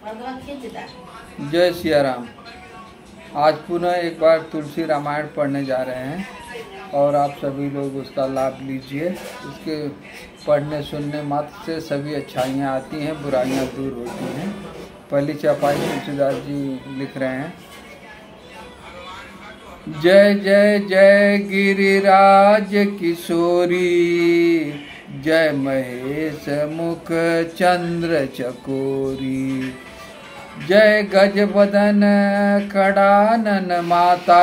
जय सिया राम। आज पुनः एक बार तुलसी रामायण पढ़ने जा रहे हैं और आप सभी लोग उसका लाभ लीजिए। इसके पढ़ने सुनने मात्र से सभी अच्छाइयाँ आती हैं, बुराइयाँ दूर होती हैं। पहली चौपाई तुलसीदास जी लिख रहे हैं। जय जय जय गिरिराज किशोरी, जय महेश मुख चंद्र चकोरी, जय गज बदन खड़ानन माता,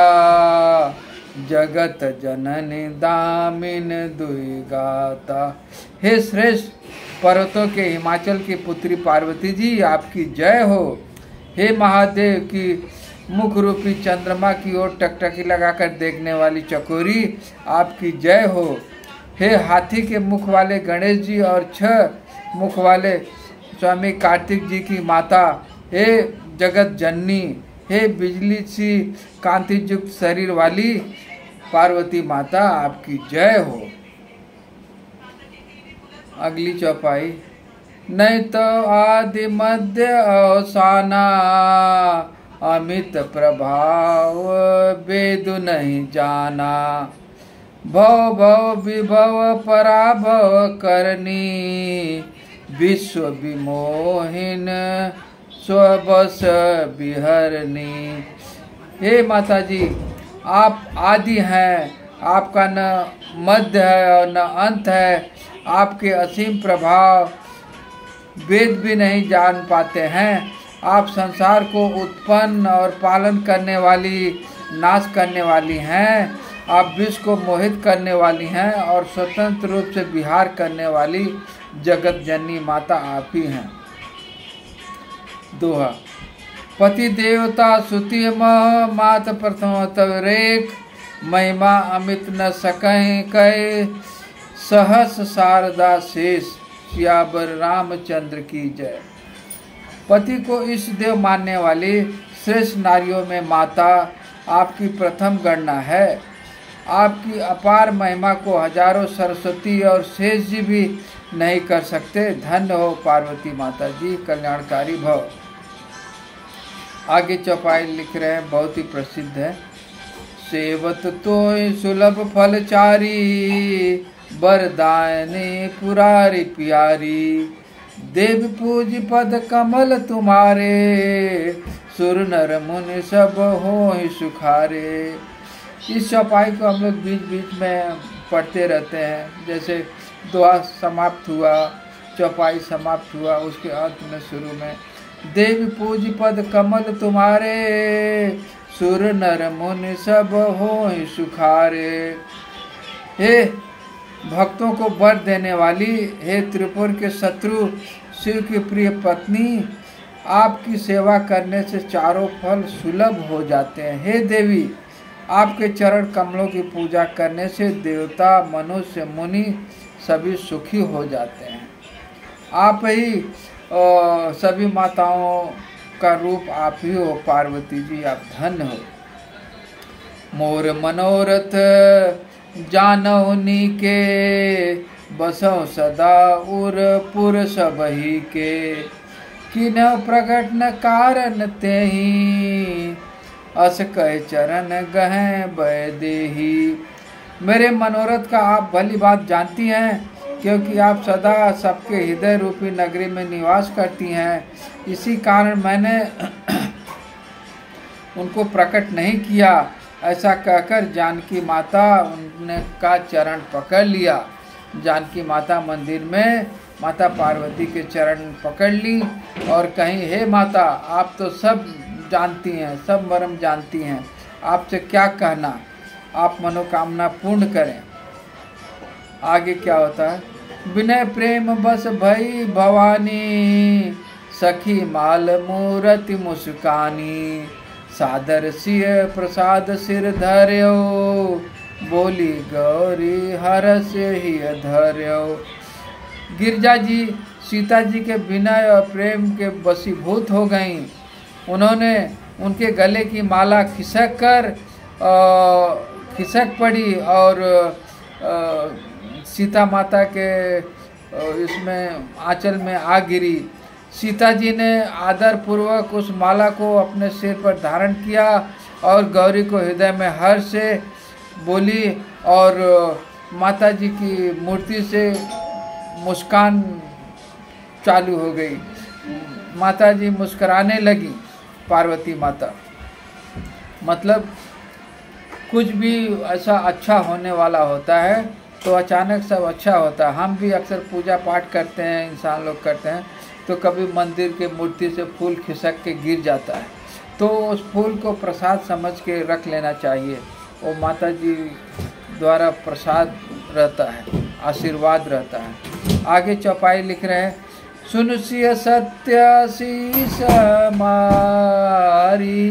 जगत जननी दामिन दुई गाता। हे श्रेष्ठ पर्वतों के हिमाचल की पुत्री पार्वती जी, आपकी जय हो। हे महादेव की मुख रूपी चंद्रमा की ओर टकटकी लगाकर देखने वाली चकोरी, आपकी जय हो। हे हाथी के मुख वाले गणेश जी और 6 मुख वाले स्वामी कार्तिक जी की माता, हे जगत जननी, हे बिजली सी कांति युक्त शरीर वाली पार्वती माता, आपकी जय हो। अगली चौपाई। नहीं तो आदि मध्य अवसाना, अमित प्रभाव वेद नहीं जाना, भव भव विभव पराभव करनी, विश्व विमोहिन स्वबस विहरनी। हे माता जी, आप आदि हैं, आपका न मध्य है और न अंत है। आपके असीम प्रभाव वेद भी नहीं जान पाते हैं। आप संसार को उत्पन्न और पालन करने वाली, नाश करने वाली हैं। आप विश्व को मोहित करने वाली हैं और स्वतंत्र रूप से विहार करने वाली जगत जननी माता आप ही हैं। दोहा। पति देवता सुति मह, मात प्रथम तव रेख, महिमा अमित न सकहि कहे, सहस शारदा शेष, सियावर रामचंद्र की जय। पति को इष्ट देव मानने वाली श्रेष्ठ नारियों में माता आपकी प्रथम गणना है। आपकी अपार महिमा को हजारों सरस्वती और शेष जी भी नहीं कर सकते। धन्य हो पार्वती माता जी, कल्याणकारी भव। आगे चौपाई लिख रहे हैं, बहुत ही प्रसिद्ध है। सेवत तो सुलभ फलचारी, बरदायनी पुरारी प्यारी, देव पूज पद कमल तुम्हारे, सुर नर मुनि सब हो सुखारे। इस चौपाई को हम लोग बीच बीच में पढ़ते रहते हैं। जैसे दोहा समाप्त हुआ, चौपाई समाप्त हुआ, उसके अंत में शुरू में देव पूज पद कमल तुम्हारे, सुर नर मुनि सब हो सुखारे। हे भक्तों को वर देने वाली, हे त्रिपुर के शत्रु शिव की प्रिय पत्नी, आपकी सेवा करने से चारों फल सुलभ हो जाते हैं। हे देवी, आपके चरण कमलों की पूजा करने से देवता, मनुष्य, मुनि सभी सुखी हो जाते हैं। आप ही सभी माताओं का रूप आप ही हो पार्वती जी, आप धन्य हो। मोर मनोरथ जानौनी के, बसौ सदा उर पुर सबही के, किन्ह प्रकट न कारण तेहि, अस कह चरण गहे बैदेही। मेरे मनोरथ का आप भली बात जानती हैं, क्योंकि आप सदा सबके हृदय रूपी नगरी में निवास करती हैं। इसी कारण मैंने उनको प्रकट नहीं किया। ऐसा कहकर जानकी माता उनका चरण पकड़ लिया। जानकी माता मंदिर में माता पार्वती के चरण पकड़ ली और कहीं, हे माता, आप तो सब जानती हैं, सब मर्म जानती हैं, आपसे क्या कहना, आप मनोकामना पूर्ण करें। आगे क्या होता है। विनय प्रेम बस भई भवानी, सखी माल मूरति मुस्कानी, सादर सिय प्रसाद सिर धर्यो, बोली गौरी हरस ही धर्यो। गिरजा जी सीता जी के विनय और प्रेम के वशीभूत हो गईं। उन्होंने उनके गले की माला खिसक पड़ी और सीता माता के इसमें आंचल में आ गिरी। सीता जी ने आदर पूर्वक उस माला को अपने सिर पर धारण किया और गौरी को हृदय में हर्ष से बोली और माता जी की मूर्ति से मुस्कान चालू हो गई। माता जी मुस्कुराने लगी, पार्वती माता। मतलब कुछ भी ऐसा अच्छा होने वाला होता है तो अचानक सब अच्छा होता है। हम भी अक्सर पूजा पाठ करते हैं, इंसान लोग करते हैं, तो कभी मंदिर के मूर्ति से फूल खिसक के गिर जाता है, तो उस फूल को प्रसाद समझ के रख लेना चाहिए। वो माता जी द्वारा प्रसाद रहता है, आशीर्वाद रहता है। आगे चौपाई लिख रहे हैं, सुन सिय सत्य शीस मारी,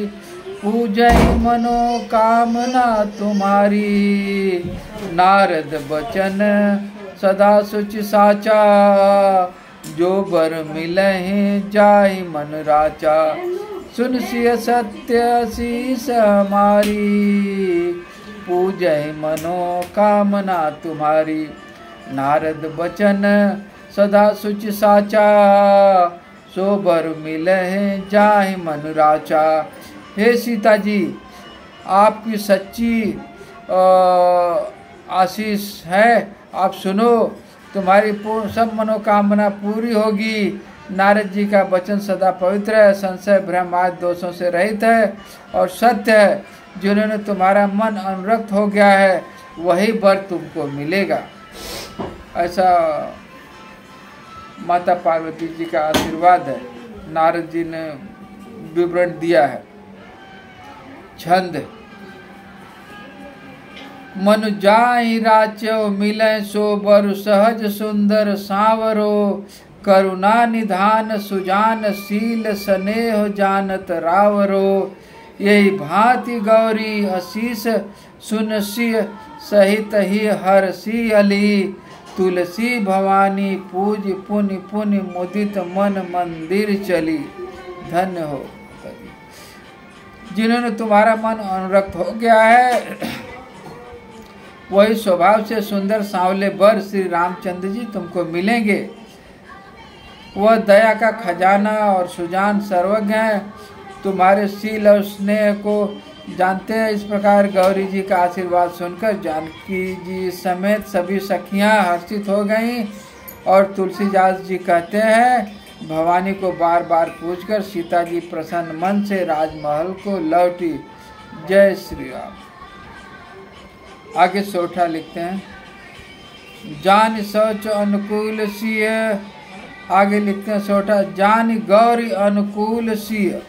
पूजई मनोकामना तुम्हारी। नारद बचन सदा सुच साचा, जो बर मिलहि जाहि मन राचा। सुन सिय सत्य शीस मारी, पूजहि मनोकामना तुम्हारी। नारद बचन सदा सुच साचा, सो बर मिलहि जाहि मन राचा। हे सीता जी, आपकी सच्ची आशीष है, आप सुनो, तुम्हारी सब मनोकामना पूरी होगी। नारद जी का वचन सदा पवित्र है, संशय भ्रम आदि दोषों से रहित है और सत्य है। जिन्होंने तुम्हारा मन अनुरक्त हो गया है वही वर तुमको मिलेगा। ऐसा माता पार्वती जी का आशीर्वाद है, नारद जी ने विवरण दिया है। छंद, मन जाहि राच्यो मिलै, सो बर सहज सुंदर सांवरो। करुणा निधान सुजान, शील स्नेह जानत रावरो। यही भांति गौरी आशीष, सुनसिय सहित ही हर्षि अली। तुलसी भवानी पूज पुनि पुनि, मुदित मन मंदिर चली। धन्य हो जिन्होंने तुम्हारा मन अनुरक्त हो गया है, वही स्वभाव से सुंदर सांवले वर श्री रामचंद्र जी तुमको मिलेंगे। वह दया का खजाना और सुजान सर्वज्ञ है, तुम्हारे शील और स्नेह को जानते हैं। इस प्रकार गौरी जी का आशीर्वाद सुनकर जानकी जी समेत सभी सखियां हर्षित हो गईं और तुलसीदास जी कहते हैं, भवानी को बार बार पूजकर सीता जी प्रसन्न मन से राजमहल को लौटी। जय श्री राम। आगे सोठा लिखते हैं, जान सोच अनुकूल सिय। आगे लिखते हैं सोठा, जान गौरी अनुकूल सिय।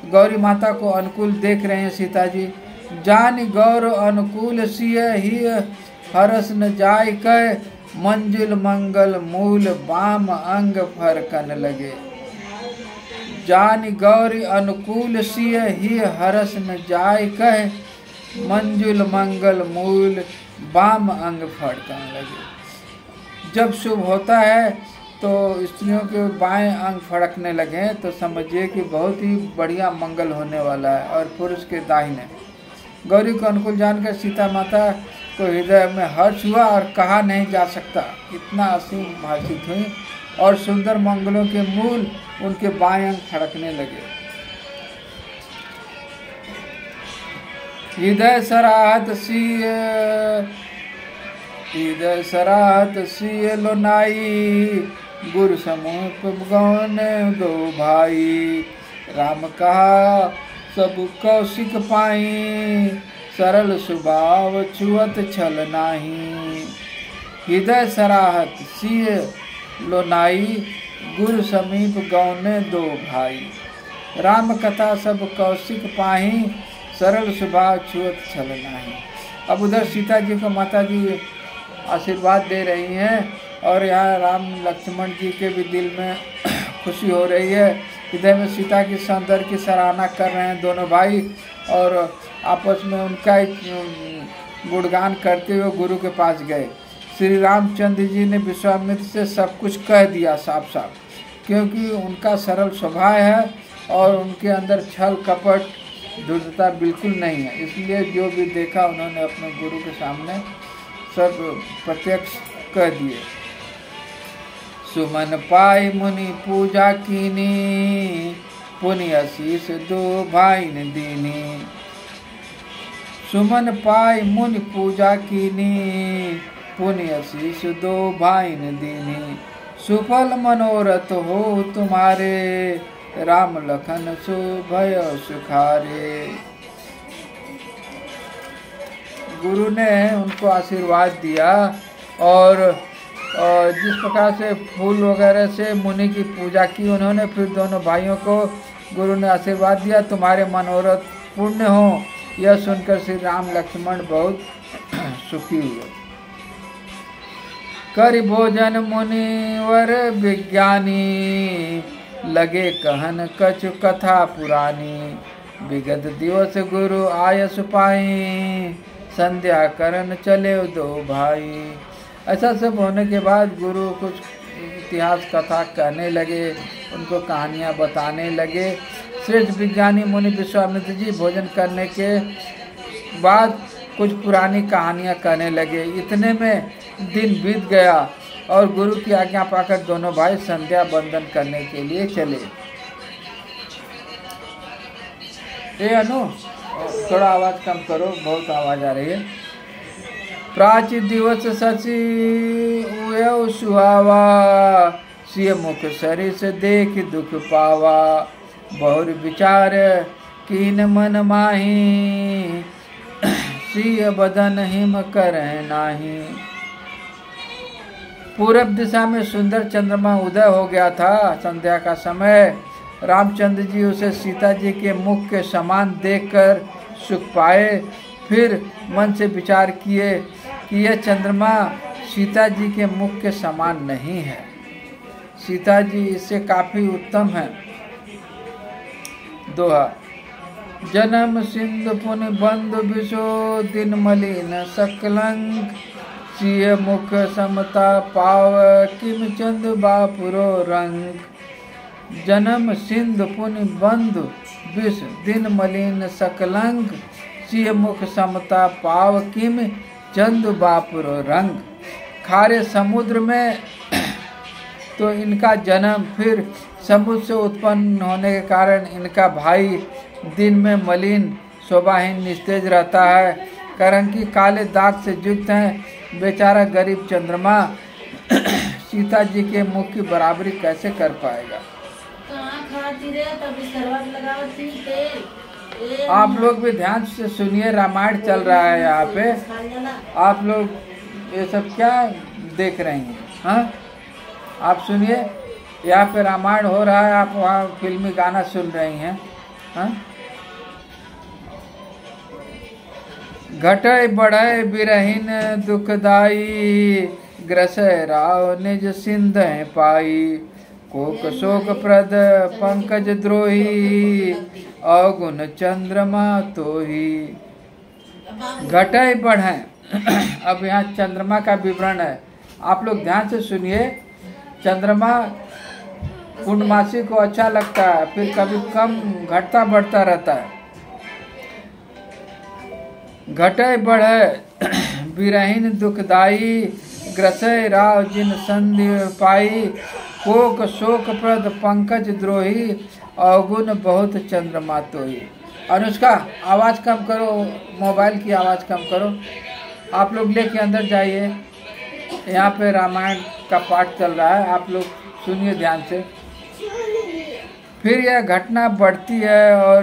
गौरी माता को अनुकूल देख रहे हैं सीता जी। जान गौर अनुकूल सिय ही हरस न जाय कह, मंजुल मंगल मूल बाम अंग फरकन लगे। जान गौरी अनुकूल सिय ही हरस न जाय कह, मंजुल मंगल मूल बाम अंग फड़कन लगे। जब शुभ होता है तो स्त्रियों के बाएं अंग फड़कने लगे तो समझिए कि बहुत ही बढ़िया मंगल होने वाला है। और पुरुष के दाहिने। गौरी को अनुकूल जानकर सीता माता को हृदय में हर्ष हुआ और कहा नहीं जा सकता, इतना असीम भाषित हुई और सुंदर मंगलों के मूल उनके बाएं अंग फड़कने लगे। हृदय सराहत सिय, हृदय सराहत सिय लोनाई। गुरु समूप गौन दो भाई, राम कहा सब कौशिक पाई। सरल स्वभाव छुअत छल नाही। हृदय सराहत सिय लोनाई, गुरु समीप गौने दो भाई। राम कथा सब कौशिक पाही, सरल स्वभाव छुअत छल नाही। अब उधर सीता जी को माता जी आशीर्वाद दे रही हैं और यहाँ राम लक्ष्मण जी के भी दिल में खुशी हो रही है। हृदय में सीता की सौंदर्य की सराहना कर रहे हैं दोनों भाई और आपस में उनका गुणगान करते हुए गुरु के पास गए। श्री रामचंद्र जी ने विश्वामित्र से सब कुछ कह दिया साफ साफ, क्योंकि उनका सरल स्वभाव है और उनके अंदर छल कपट धूर्तता बिल्कुल नहीं है। इसलिए जो भी देखा उन्होंने अपने गुरु के सामने सब प्रत्यक्ष कह दिए। सुमन पाई मुनि पूजा कीनी, पुनि आशीष दो भाई ने दीनी। सुमन पाई मुनि पूजा कीनी, पुनि आशीष दो भाई ने दीनी। सुफल मनोरथ हो तुम्हारे, राम लखन सो भय सुखारे। गुरु ने उनको आशीर्वाद दिया और जिस प्रकार से फूल वगैरह से मुनि की पूजा की उन्होंने, फिर दोनों भाइयों को गुरु ने आशीर्वाद दिया तुम्हारे मनोरथ पूर्ण हो। यह सुनकर श्री राम लक्ष्मण बहुत सुखी हुए। कर भोजन मुनिवर विज्ञानी, लगे कहन कछु कथा पुरानी। विगत दिवस गुरु आयस पाई, संध्या करन चले दो भाई। ऐसा सब होने के बाद गुरु कुछ इतिहास कथा कहने लगे, उनको कहानियाँ बताने लगे। श्रेष्ठ विज्ञानी मुनि विश्वामित्र जी भोजन करने के बाद कुछ पुरानी कहानियाँ कहने लगे। इतने में दिन बीत गया और गुरु की आज्ञा पाकर दोनों भाई संध्या बंदन करने के लिए चले। अनु थोड़ा आवाज कम करो, बहुत आवाज आ रही है। प्राची दिवस शशि उयव सुहावा, सिय मुख सरिस देख दुख पावा। बहुर विचार कीन मन माही, सिय बदन हिम करह नाही। पूरब दिशा में सुंदर चंद्रमा उदय हो गया था। संध्या का समय रामचंद्र जी उसे सीता जी के मुख के समान देखकर सुख पाए। फिर मन से विचार किए कि यह चंद्रमा सीता जी के मुख के समान नहीं है, सीता जी इससे काफी उत्तम है। दोहा। जन्म सिंधु पुनि बंधु विशो, दिन मलिन सकलंक। सिय मुख समता पाव, किम चंद बापुरो रंग। जन्म सिंधु पुनि बंधु विष, दिन मलिन सकलंक। सिय मुख समता पाव, किम चंद बापुरो रंग। खारे समुद्र में तो इनका जन्म, फिर समुद्र से उत्पन्न होने के कारण इनका भाई दिन में मलिन शोभाहीन निस्तेज रहता है, करंकी काले दाग से युक्त है। बेचारा गरीब चंद्रमा सीता जी के मुख की बराबरी कैसे कर पाएगा। आप लोग भी ध्यान से सुनिए, रामायण चल रहा है यहाँ पे। आप लोग ये सब क्या देख रहे हैं? हाँ, आप सुनिए, यहाँ पे रामायण हो रहा है, आप वहाँ फिल्मी गाना सुन रही हैं। हाँ, घटय बढ़य बिरहिन दुखदाई, ग्रसय राव निज सिंध पाई। कोक शोक प्रद पंकज द्रोही, अवगुण चंद्रमा तोही। घटय बढ़य, अब यहाँ चंद्रमा का विवरण है, आप लोग ध्यान से सुनिए। चंद्रमा पूर्णमासी को अच्छा लगता है, फिर कभी कम घटता बढ़ता रहता है। घटय बढ़य बिरहिन दुखदाई, ग्रसय राव जिन संधि पाई। कोक शोक प्रद पंकज द्रोही, अवगुण बहुत चंद्रमा तोही। अनुष्का आवाज कम करो, मोबाइल की आवाज कम करो। आप लोग लेके अंदर जाइए, यहाँ पे रामायण का पाठ चल रहा है, आप लोग सुनिए ध्यान से। फिर यह घटना बढ़ती है और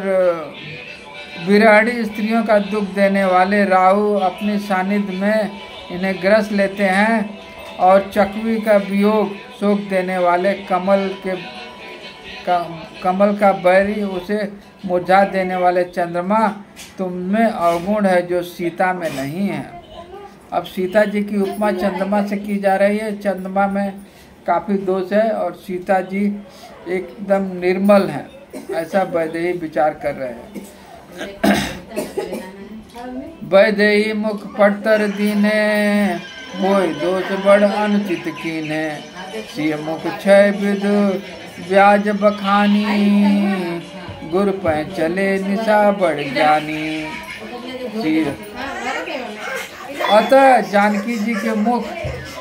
विरहणी स्त्रियों का दुख देने वाले राहु अपनी सानिध्य में इन्हें ग्रस लेते हैं, और चकवी का वियोग शोक देने वाले कमल का बैरी उसे मुरझा देने वाले चंद्रमा तुम में अवगुण है जो सीता में नहीं है। अब सीता जी की उपमा चंद्रमा से की जा रही है। चंद्रमा में काफ़ी दोष है और सीता जी एकदम निर्मल हैं, ऐसा वैदेही विचार कर रहे हैं। वैदेही मुख पट्टर दीने, होय दोष बड़ अनुचित कीने। सिय मुख क्षय विदु ब्याज बखानी, गुर पै चले निशा बढ़ जानी। अतः जानकी जी के मुख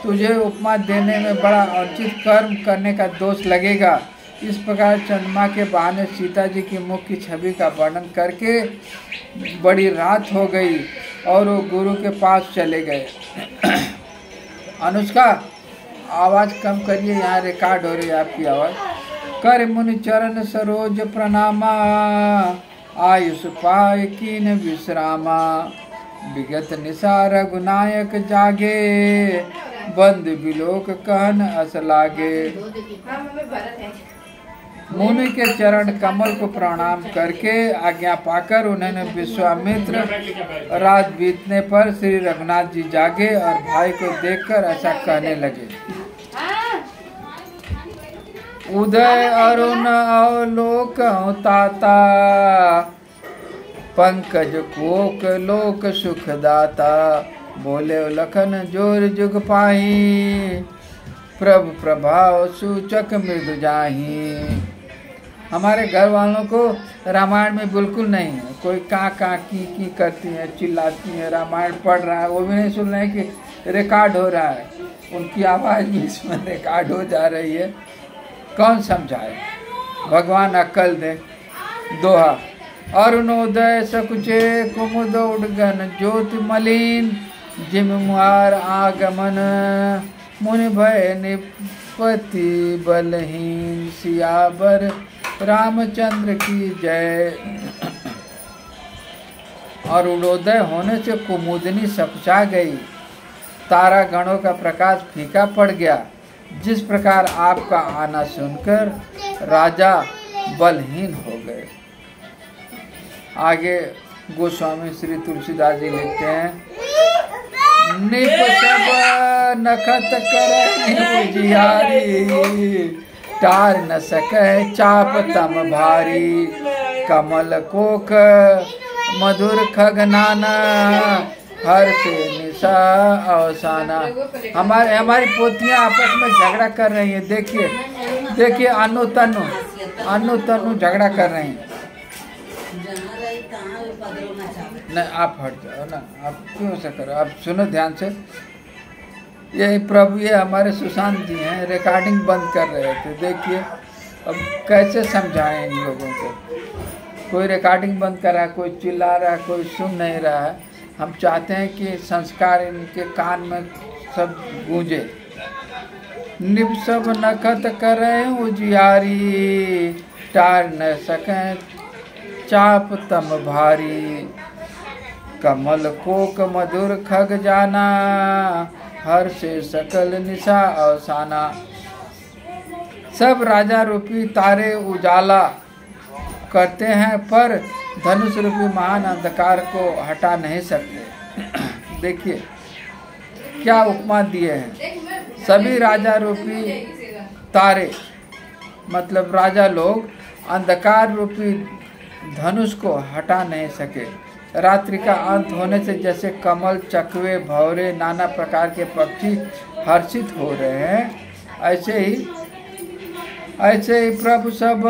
तुझे उपमा देने में बड़ा अनुचित कर्म करने का दोष लगेगा। इस प्रकार चंद्रमा के बहाने सीता जी की मुख की छवि का वर्णन करके बड़ी रात हो गई और वो गुरु के पास चले गए। अनुष्का आवाज़ कम करिए, यहाँ रिकॉर्ड हो रही है आपकी आवाज़। कर मुनि चरण सरोज प्रणामा, आयुष पाय कीन विश्रामा। विगत निशा रघुनायक जागे, बंद बिलोक कहन अस लागे। मुनि के चरण कमल को प्रणाम करके आज्ञा पाकर उन्होंने विश्वामित्र रात बीतने पर श्री रघुनाथ जी जागे और भाई को देखकर ऐसा कहने लगे। उदय अरुण अवलोक ताता, पंकज कोक लोक सुखदाता। बोले लखन जोर जुग पाही, प्रभु प्रभाव सूचक मृदु जाही। हमारे घर वालों को रामायण में बिल्कुल नहीं है। कोई का की करती है, चिल्लाती है, रामायण पढ़ रहा है, वो भी नहीं सुन रहे कि रिकॉर्ड हो रहा है। उनकी आवाज़ भी इसमें रिकॉर्ड हो जा रही है। कौन समझाए, भगवान अक्ल दे। दोहा। अरुणोदय सकुचे कुमुद उडगन ज्योति मलिन, जिम मुहार आगमन मुनि भय निपति बलहीन। सियावर रामचंद्र की जय। और उदय होने से कुमुदनी सकुचा गई, तारा गणों का प्रकाश फीका पड़ गया। जिस प्रकार आपका आना सुनकर राजा बलहीन हो गए। आगे गोस्वामी श्री तुलसीदास जी लिखते हैं, निप सब नखत करे उजियारी, टार न सके चाप तम भारी। कमल कोक मधुर खगनाना, हर से निशा अवसाना। हमारी पोतियां आपस में झगड़ा कर रही हैं। देखिए अनु तनु झगड़ा कर रही हैं। नहीं, आप हट जाओ ना, आप क्यों ऐसा करो। आप सुनो ध्यान से। ये प्रभु, ये हमारे सुशांत जी हैं, रिकॉर्डिंग बंद कर रहे थे। देखिए अब कैसे समझाएं इन लोगों को। कोई रिकॉर्डिंग बंद कर रहा है, कोई चिल्ला रहा है, कोई सुन नहीं रहा है। हम चाहते हैं कि संस्कार इनके कान में सब गूंजे। निप सब नखत करें उजियारी, टार न सकें चाप तम भारी। कमल कोक मधुर खग जाना, हर से सकल निशा अवसाना। सब राजा रूपी तारे उजाला करते हैं, पर धनुष रूपी महान अंधकार को हटा नहीं सकते। देखिए क्या उपमा दिए हैं। सभी राजा रूपी तारे, मतलब राजा लोग, अंधकार रूपी धनुष को हटा नहीं सके। रात्रि का अंत होने से जैसे कमल, चकवे, भंवरे, नाना प्रकार के पक्षी हर्षित हो रहे हैं, ऐसे ही प्रभु सब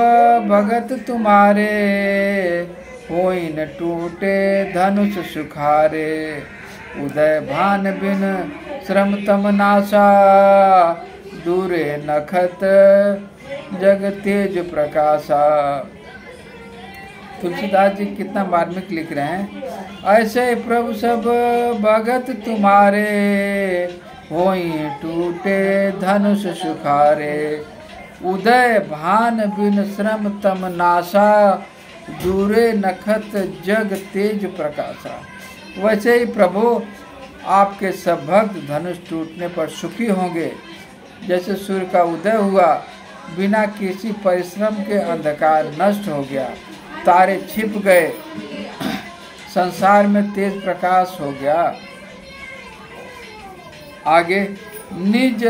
भगत तुम्हारे, होई न टूटे धनुष सुखारे। उदय भान बिन श्रम तम नाशा, दूरे नखत जग तेज प्रकाशा। तुलसीदास जी कितना मार्मिक लिख रहे हैं। ऐसे ही प्रभु सब भगत तुम्हारे, होई टूटे धनुष सुखारे। उदय भान बिन श्रम तम नाशा, दूरे नखत जग तेज प्रकाशा। वैसे ही प्रभु आपके सब भक्त धनुष टूटने पर सुखी होंगे। जैसे सूर्य का उदय हुआ, बिना किसी परिश्रम के अंधकार नष्ट हो गया, तारे छिप गए, संसार में तेज प्रकाश हो गया। आगे निज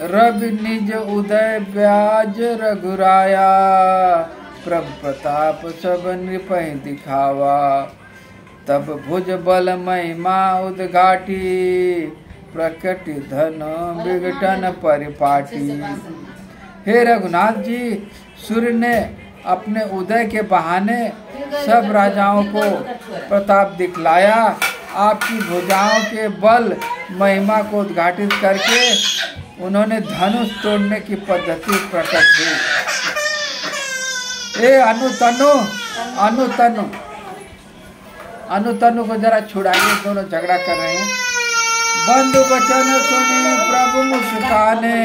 रवि निज उदय ब्याज रघुराया, प्रभु प्रताप सब नृपहि दिखावा। तब भुज बल महिमा उद्घाटी, प्रकट धन विघटन परिपाटी। हे रघुनाथ जी, सूर्य ने अपने उदय के बहाने सब राजाओं को प्रताप दिखलाया आपकी भुजाओं के बल महिमा को उद्घाटित करके उन्होंने धनुष तोड़ने की पद्धति प्रकट की। अनु को जरा छुड़ाइए, दोनों झगड़ा कर रहे हैं। बंधु वचन सुनी प्रभु मुस्काने,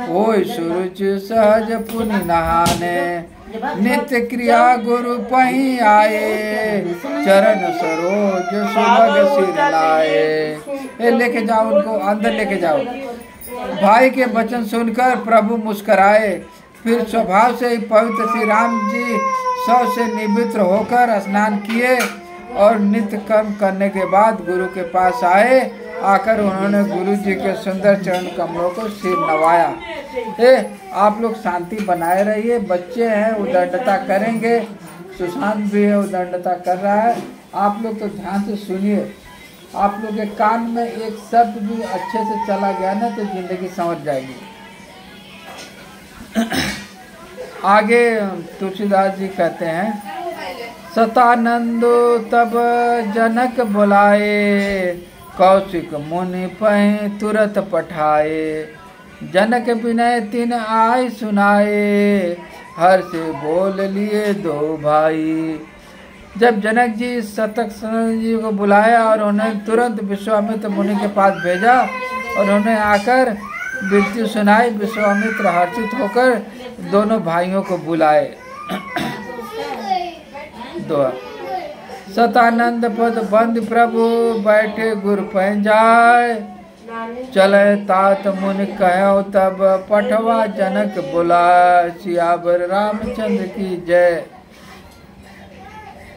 होय सूरज सहज पुनि नहाने। नित्य क्रिया गुरु पही आए, चरण सरोज सुभग सिर लाए। लेके जाओ उनको, अंदर लेके जाओ। भाई के वचन सुनकर प्रभु मुस्कुराए। फिर स्वभाव से ही पवित्र श्री राम जी सब से निवृत्त होकर स्नान किए और नित्य कर्म करने के बाद गुरु के पास आए। आकर उन्होंने गुरु जी के सुंदर चरण कमलों को सिर नवाया। आप लोग शांति बनाए रहिए। बच्चे हैं, उदंडता करेंगे। सुशांत भी है, उदंडता कर रहा है। आप लोग तो ध्यान से सुनिए। आप लोग के कान में एक शब्द भी अच्छे से चला गया ना तो जिंदगी समझ जाएगी। आगे तुलसीदास जी कहते हैं, सतानंदो तब जनक बुलाए, कौशिक मुनि पै तुरत पठाए। जनक विनय तिन आय सुनाए, हर से बोल लिए दो भाई। जब जनक जी शतक जी को बुलाया और उन्हें तुरंत विश्वामित्र मुनि के पास भेजा और उन्हें आकर विनती सुनाई। विश्वामित्र हर्षित होकर दोनों भाइयों को बुलाए। सतानंद पद बंद प्रभु बैठे गुरु पै जाय, चले तात मुनि कहो तब पठवा जनक बुलाए। सियावर रामचंद्र की जय।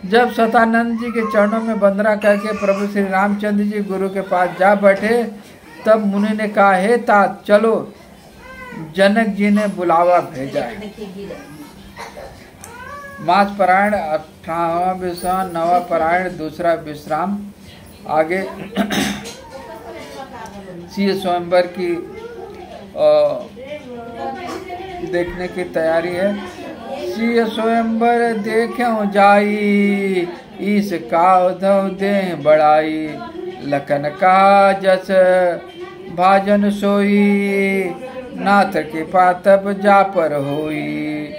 जब सतानंद जी के चरणों में वंदना करके प्रभु श्री रामचंद्र जी गुरु के पास जा बैठे, तब मुनि ने कहा, हे तात चलो, जनक जी ने बुलावा भेजा है। मास पारायण 18वां विश्राम, 9वां पारायण दूसरा विश्राम। आगे सीय स्वयंवर की देखने की तैयारी है। सीय स्वयंवर देख्यो जाई, ईस काधव दे बढ़ाई। लखन का जस भाजन सोई, नाथ के पातब जा पर होई।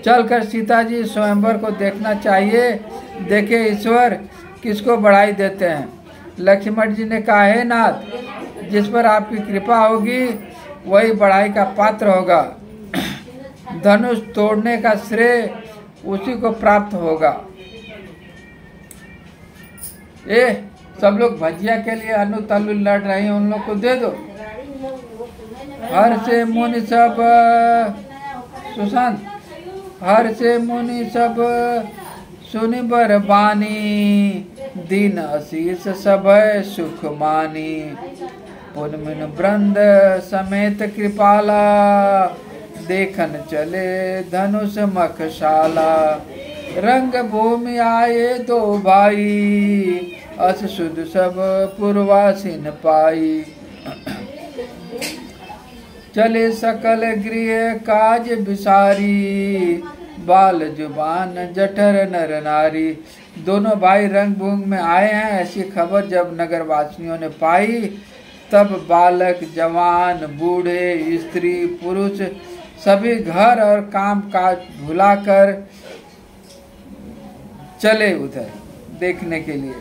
चलकर सीता जी स्वयंवर को देखना चाहिए। देखे ईश्वर किसको बढ़ाई देते हैं। लक्ष्मण जी ने कहा, हे नाथ, जिस पर आपकी कृपा होगी वही बढ़ाई का पात्र होगा। धनुष तोड़ने का श्रेय उसी को प्राप्त होगा। सब लोग भजिया के लिए अनु तल्लु लड़ रहे हैं, उन लोग को दे दो। हर से मुनि सब सुशांत, हर से मुनि सब सुनि बर बानी। दीन आशीष सब सुख मानी। पुनमिन वृंद समेत कृपाला, देखन चले धनुष मखशाला। रंग भूमि आए दो भाई, अस सुध सब पूर्वासीन पाई। चले सकल गृह काज विसारी, बाल जुबान जठर नर नारी। दोनों भाई रंगभूमि में आए हैं, ऐसी खबर जब नगर वासियों ने पाई, तब बालक जवान बूढ़े स्त्री पुरुष सभी घर और काम काज भुलाकर चले उधर देखने के लिए।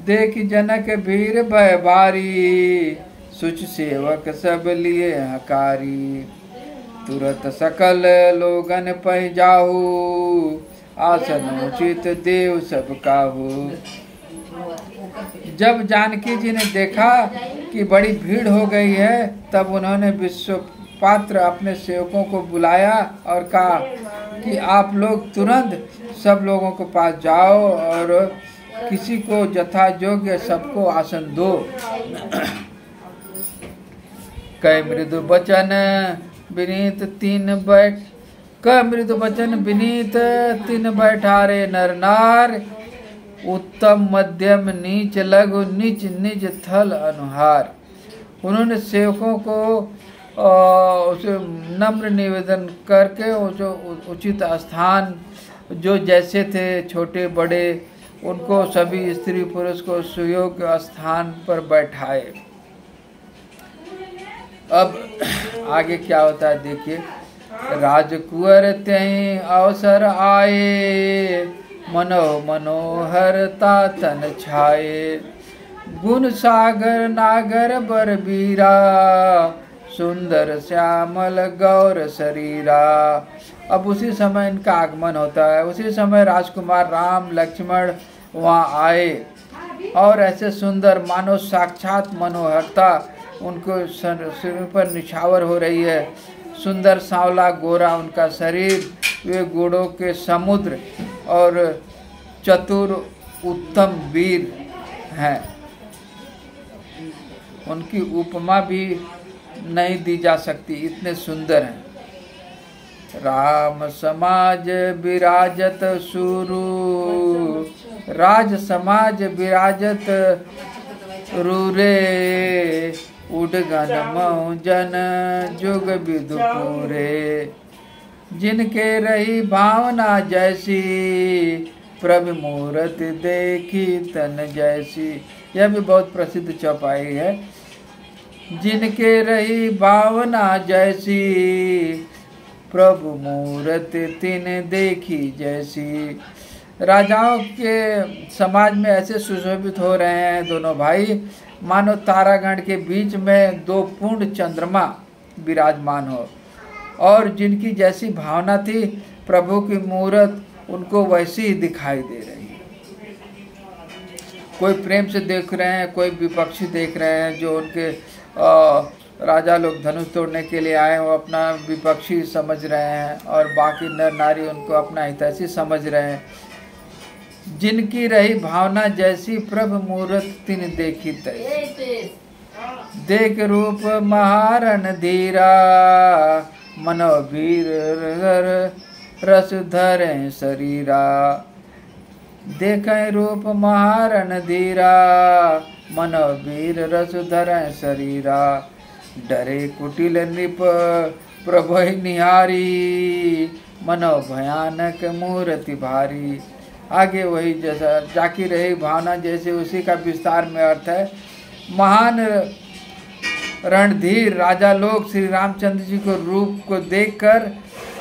देख जनक भीर भय भारी, सुच सेवक सब लिए हकारी। तुरत सकल लोगन पै जाहू, आसन उचित देव सब काहू। जब जानकी जी ने देखा कि बड़ी भीड़ हो गई है, तब उन्होंने विश्वपात्र अपने सेवकों को बुलाया और कहा कि आप लोग तुरंत सब लोगों के पास जाओ और किसी को यथा योग्य सबको आसन दो। कई मृदु वचन विनीत तीन बैठ, कई मृदु वचन विनीत तीन बैठारे नर नार। उत्तम मध्यम नीच लघु निज निज थल अनुहार। उन्होंने सेवकों को उसे नम्र निवेदन करके जो उचित स्थान जो जैसे थे छोटे बड़े उनको सभी स्त्री पुरुष को सुयोग्य स्थान पर बैठाए। अब आगे क्या होता है देखिए। राजकुंवर त्यहीं अवसर आए, मनोहरता तन छाए। गुण सागर नागर बर बीरा, सुंदर श्यामल गौर शरीरा। अब उसी समय इनका आगमन होता है। उसी समय राजकुमार राम लक्ष्मण वहाँ आए और ऐसे सुंदर मानो साक्षात मनोहरता उनको सिर पर निछावर हो रही है। सुंदर सांवला गोरा उनका शरीर, वे गुणों के समुद्र और चतुर उत्तम वीर हैं। उनकी उपमा भी नहीं दी जा सकती, इतने सुंदर हैं। राम समाज विराजत सुरु, राज समाज विराजत रूरे। उडगन मौजन जुग विदुपुरे, जिनके रही भावना जैसी, प्रभु मूरत देखी तन जैसी। यह भी बहुत प्रसिद्ध चौपाई है। जिनके रही भावना जैसी, प्रभु मूरत तिन देखी जैसी। राजाओं के समाज में ऐसे सुशोभित हो रहे हैं दोनों भाई, मानो तारागण के बीच में दो पूर्ण चंद्रमा विराजमान हो, और जिनकी जैसी भावना थी प्रभु की मूरत उनको वैसी ही दिखाई दे रही है। कोई प्रेम से देख रहे हैं, कोई विपक्षी देख रहे हैं। जो उनके राजा लोग धनुष तोड़ने के लिए आए वो अपना विपक्षी समझ रहे हैं, और बाकी नर नारी उनको अपना हितैषी समझ रहे हैं। जिनकी रही भावना जैसी, प्रभु मूरत तिन देखी तैसी। देख रूप महारण धीरा, मनोवीर रस धरे शरीरा। देखें रूप महारण धीरा, मनोवीर रस धरे शरीरा। डरे कुटिल नृप प्रभु निहारी, मनो भयानक मूर्ति भारी। आगे वही जैसा जाकी रही भावना जैसे, उसी का विस्तार में अर्थ है। महान रणधीर राजा लोग श्री रामचंद्र जी को रूप को देखकर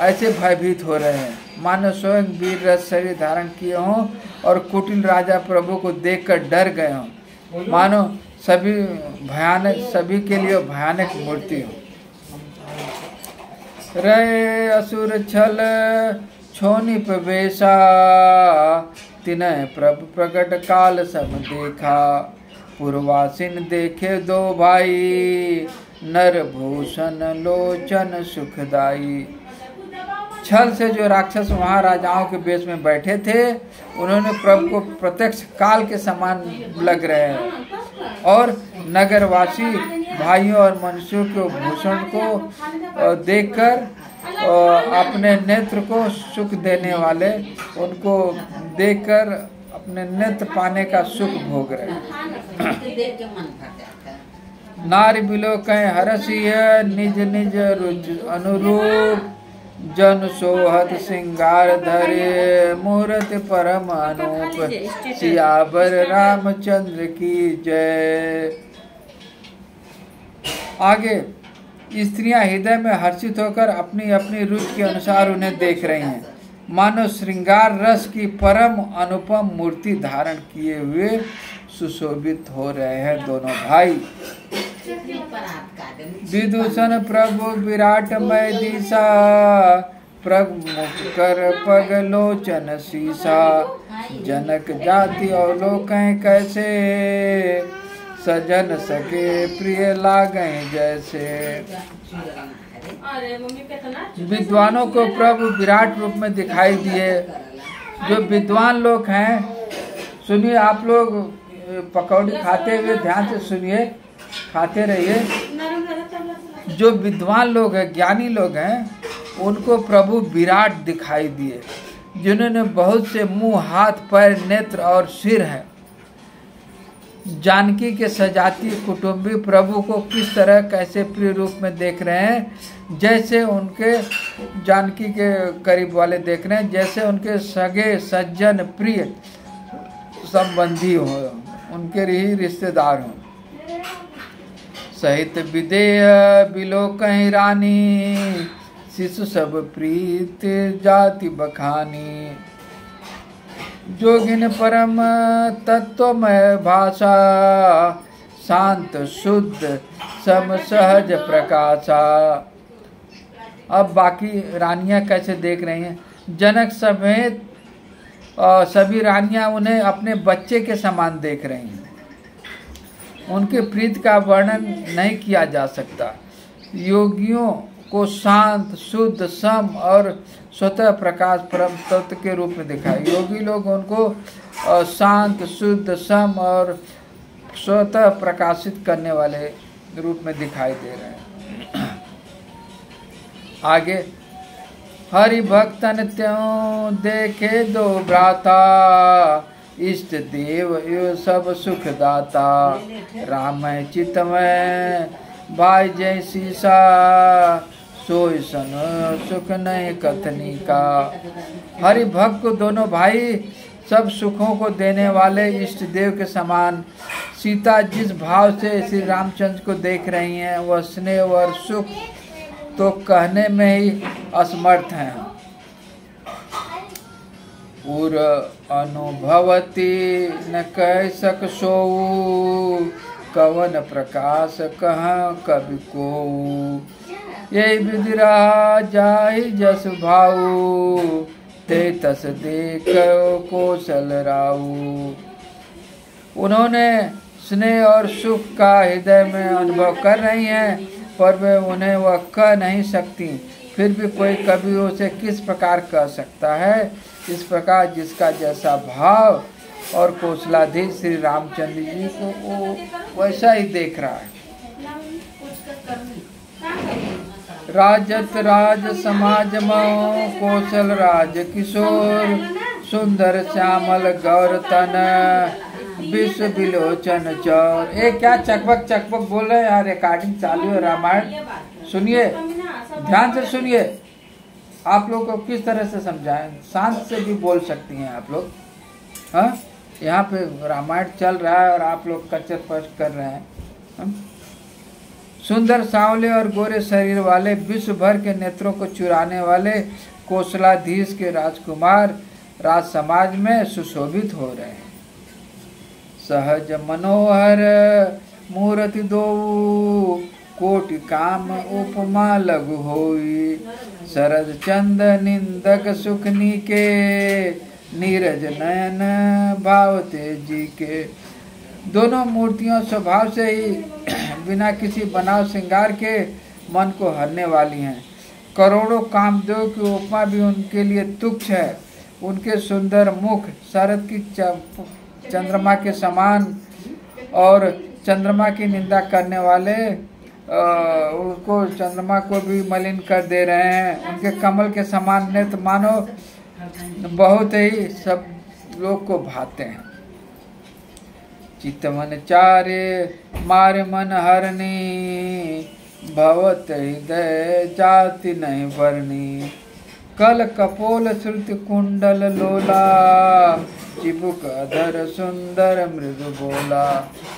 ऐसे भयभीत हो रहे हैं, मानो स्वयं वीर रस शरीर धारण किए हों, और कुटिल राजा प्रभु को देखकर डर गए हों, मानो सभी भयानक, सभी के लिए भयानक मूर्ति हो। रहे असुर छल छोनि प्रवेशा, तिनय प्रभु प्रकट काल सम देखा। पूर्वासिन देखे दो भाई, नर भूषण लोचन सुखदाई। छल से जो राक्षस वहाँ राजाओं के बेश में बैठे थे, उन्होंने प्रभु को प्रत्यक्ष काल के समान लग रहे हैं, और नगरवासी भाइयों और मनुष्यों के भूषण को देखकर अपने नेत्र को सुख देने वाले, उनको देखकर अपने नेत्र पाने का सुख भोग रहे हैं। नारी बिलो कह हरसिय, निज निज रुचि अनुरूप। जन सोहत सिंगार धरे, मूर्ति परम अनूप। सियावर रामचंद्र की जय। आगे स्त्रियां हृदय में हर्षित होकर अपनी अपनी रुचि के अनुसार उन्हें देख रही हैं, मानो श्रृंगार रस की परम अनुपम मूर्ति धारण किए हुए सुशोभित हो रहे हैं दोनों भाई। विदूषण प्रभु विराटमय दिशा, प्रभु मुख कर पग लोचन शीशा। जनक जाति अवलोकन कैसे, सजन सके प्रिय लागे जैसे। विद्वानों को प्रभु विराट रूप में दिखाई दिए। जो विद्वान लोग हैं, सुनिए आप लोग, पकौड़ी खाते हुए ध्यान से सुनिए, खाते रहिए। जो विद्वान लोग हैं, ज्ञानी लोग हैं, उनको प्रभु विराट दिखाई दिए, जिन्होंने बहुत से मुंह, हाथ, पैर, नेत्र और सिर है। जानकी के सजाती कुटुंबी प्रभु को किस तरह कैसे प्रिय रूप में देख रहे हैं, जैसे उनके जानकी के करीब वाले देख रहे हैं, जैसे उनके सगे सज्जन प्रिय संबंधी हो, उनके ही रिश्तेदार हों। सहित विदेह बिलो कहीं रानी, शिशु सब प्रीत जाति बखानी। जोगिन परम तत्वमय भाषा, शांत शुद्ध सम सहज प्रकाशा। अब बाकी रानियां कैसे देख रही हैं? जनक समेत सभी रानियां उन्हें अपने बच्चे के समान देख रही हैं। उनके प्रीत का वर्णन नहीं किया जा सकता। योगियों को शांत शुद्ध सम और स्वतः प्रकाश परम तत्व के रूप में दिखाया। योगी लोग उनको शांत शुद्ध सम और स्वतः प्रकाशित करने वाले रूप में दिखाई दे रहे हैं। आगे, हरि भक्तन त्यों देखे दो भ्राता, इष्ट देव यो सब सुख दाता। राम चितमय भाई जय सीसा, सोई सन सुख नहीं कथनी का। हरि भक्त को दोनों भाई सब सुखों को देने वाले इष्ट देव के समान। सीता जिस भाव से श्री रामचंद्र को देख रही हैं, वह स्नेह और सुख तो कहने में ही असमर्थ हैं। उर अनुभवती न कह सक सोऊ, कवन प्रकाश कहाँ कवि को। यही विधि रहा जाहि जस भाऊ, ते तस देख कौशल राऊ। उन्होंने स्नेह और सुख का हृदय में अनुभव कर रही हैं, पर वे उन्हें वह कह नहीं सकती। फिर भी कोई कवि उसे किस प्रकार कह सकता है? इस प्रकार जिसका जैसा भाव और कौशलाधीश श्री रामचंद्र जी को वो वैसा ही देख रहा है। राजत राज समाज मो, कौशल राज किशोर। सुंदर श्यामल गौर तन, विश्व विलोचन चौर। ये क्या चकबक चकबक बोल रहे हैं यार? रिकॉर्डिंग चालू है रामायण। सुनिए, ध्यान से सुनिए। आप लोग को किस तरह से समझाएं? शांत से भी बोल सकती हैं आप लोग। हाँ, यहाँ पे रामायण चल रहा है और आप लोग कचर पच कर रहे हैं। सुंदर सांवले और गोरे शरीर वाले, विश्व भर के नेत्रों को चुराने वाले कौशलाधीश के राजकुमार राज समाज में सुशोभित हो रहे हैं। सहज मनोहर मूर्ति दो, कोटि काम उपमा लघु होई। शरद चंद निंदक सुखनी के, नीरज नयन भावते जी के। दोनों मूर्तियों स्वभाव से ही बिना किसी बनाव श्रृंगार के मन को हरने वाली हैं। करोड़ों कामदेव की उपमा भी उनके लिए तुच्छ है। उनके सुंदर मुख शरद की चंद्रमा के समान, और चंद्रमा की निंदा करने वाले उनको चंद्रमा को भी मलिन कर दे रहे हैं। उनके कमल के समान नेत्र मानो बहुत ही सब लोग को भाते हैं। चितवन चारे मारे मन हरनी, भवत हृदय जाति नहीं भरनी। कल कपोल श्रुति कुंडल लोला, चिबुक अधर सुंदर मृदु बोला।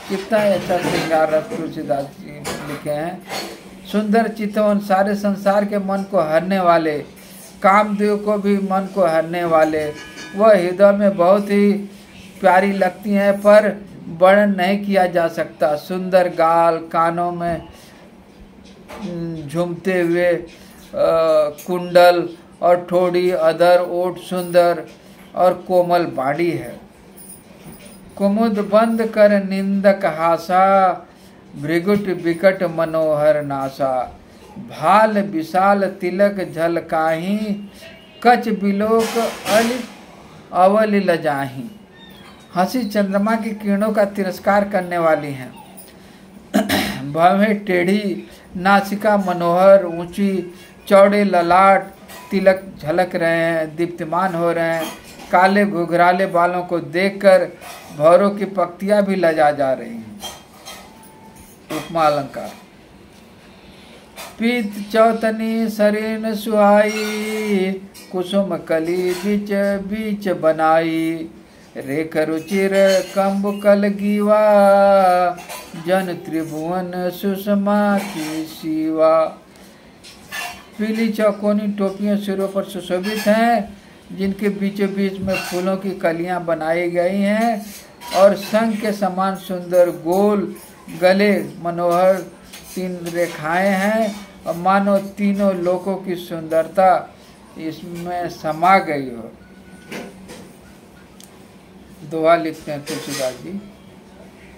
कितना ऐसा श्रृंगार रस तुलसीदास जी लिखे हैं। सुंदर चितवन सारे संसार के मन को हरने वाले, कामदेव को भी मन को हरने वाले। वह हृदय में बहुत ही प्यारी लगती हैं, पर वर्णन नहीं किया जा सकता। सुंदर गाल, कानों में झूमते हुए कुंडल और ठोड़ी, अधर, ओठ सुंदर और कोमल बाड़ी है। कुमुद बंद कर निंदक हासा, भृगुट विकट मनोहर नासा। भाल विशाल तिलक झलकाही, कच बिलोक अवल लजाही। हंसी चंद्रमा की किरणों का तिरस्कार करने वाली हैं। भवें टेढ़ी नासिका मनोहर, ऊंची चौड़े ललाट तिलक झलक रहे हैं, दीप्तिमान हो रहे हैं। काले घुघराले बालों को देखकर भौरों की पक्तियां भी लजा जा रही हैं। उपमा अलंकार। पीत चौतनी शरीर सुहाई, कुसुम कली बीच बीच बनाई। रेख रुचिर कंब कल गीवा, जन त्रिभुवन सुषमा की सीवा। पीली चौकोनी टोपियां सिरों पर सुशोभित हैं, जिनके बीचों बीच में फूलों की कलियां बनाई गई हैं, और शंख के समान सुंदर गोल गले मनोहर 3 रेखाएं हैं, और मानो तीनों लोकों की सुंदरता इसमें समा गई हो। दोहा लिखते हैं तुलसीदास जी।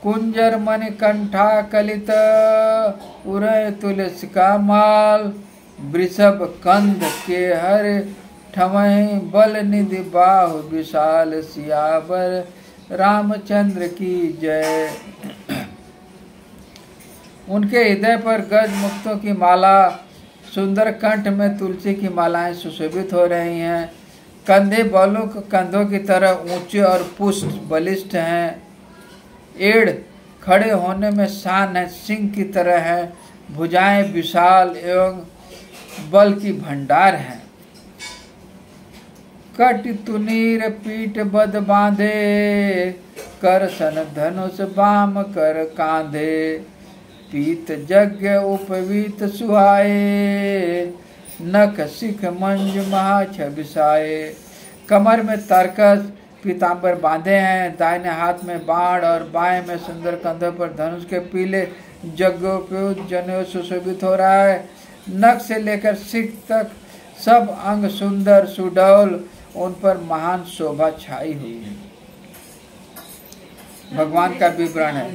कुंजर मणि कंठा कलित, उरय तुलसी का माल, वृषभ कंद के हर ठमहि, बल निधि बाहु विशाल, सियावर रामचंद्र की जय। उनके हृदय पर गज मुक्तों की माला, सुंदर कंठ में तुलसी की मालाएं सुशोभित हो रही हैं। कंधे बालों के कंधों की तरह ऊंचे और पुष्ट बलिष्ठ हैं। एड़ खड़े होने में शान है, सिंह की तरह है। भुजाएं विशाल एवं बल की भंडार हैं। कट तुनीर पीठ बद बांधे, कर सन धनुष बाम कर कांधे, पीत यज्ञ उपवीत सुहाए, नख सिख मंज महा छबिसाए। कमर में तरकस पीताम्बर बांधे हैं, दाहिने हाथ में बाण और बाएं में सुंदर कंधों पर धनुष के पीले यज्ञोपयुक्त जनेऊ सुशोभित हो रहा है। नख से लेकर सिख तक सब अंग सुंदर सुडौल, उन पर महान शोभा छाई हुई है। भगवान का विवरण है।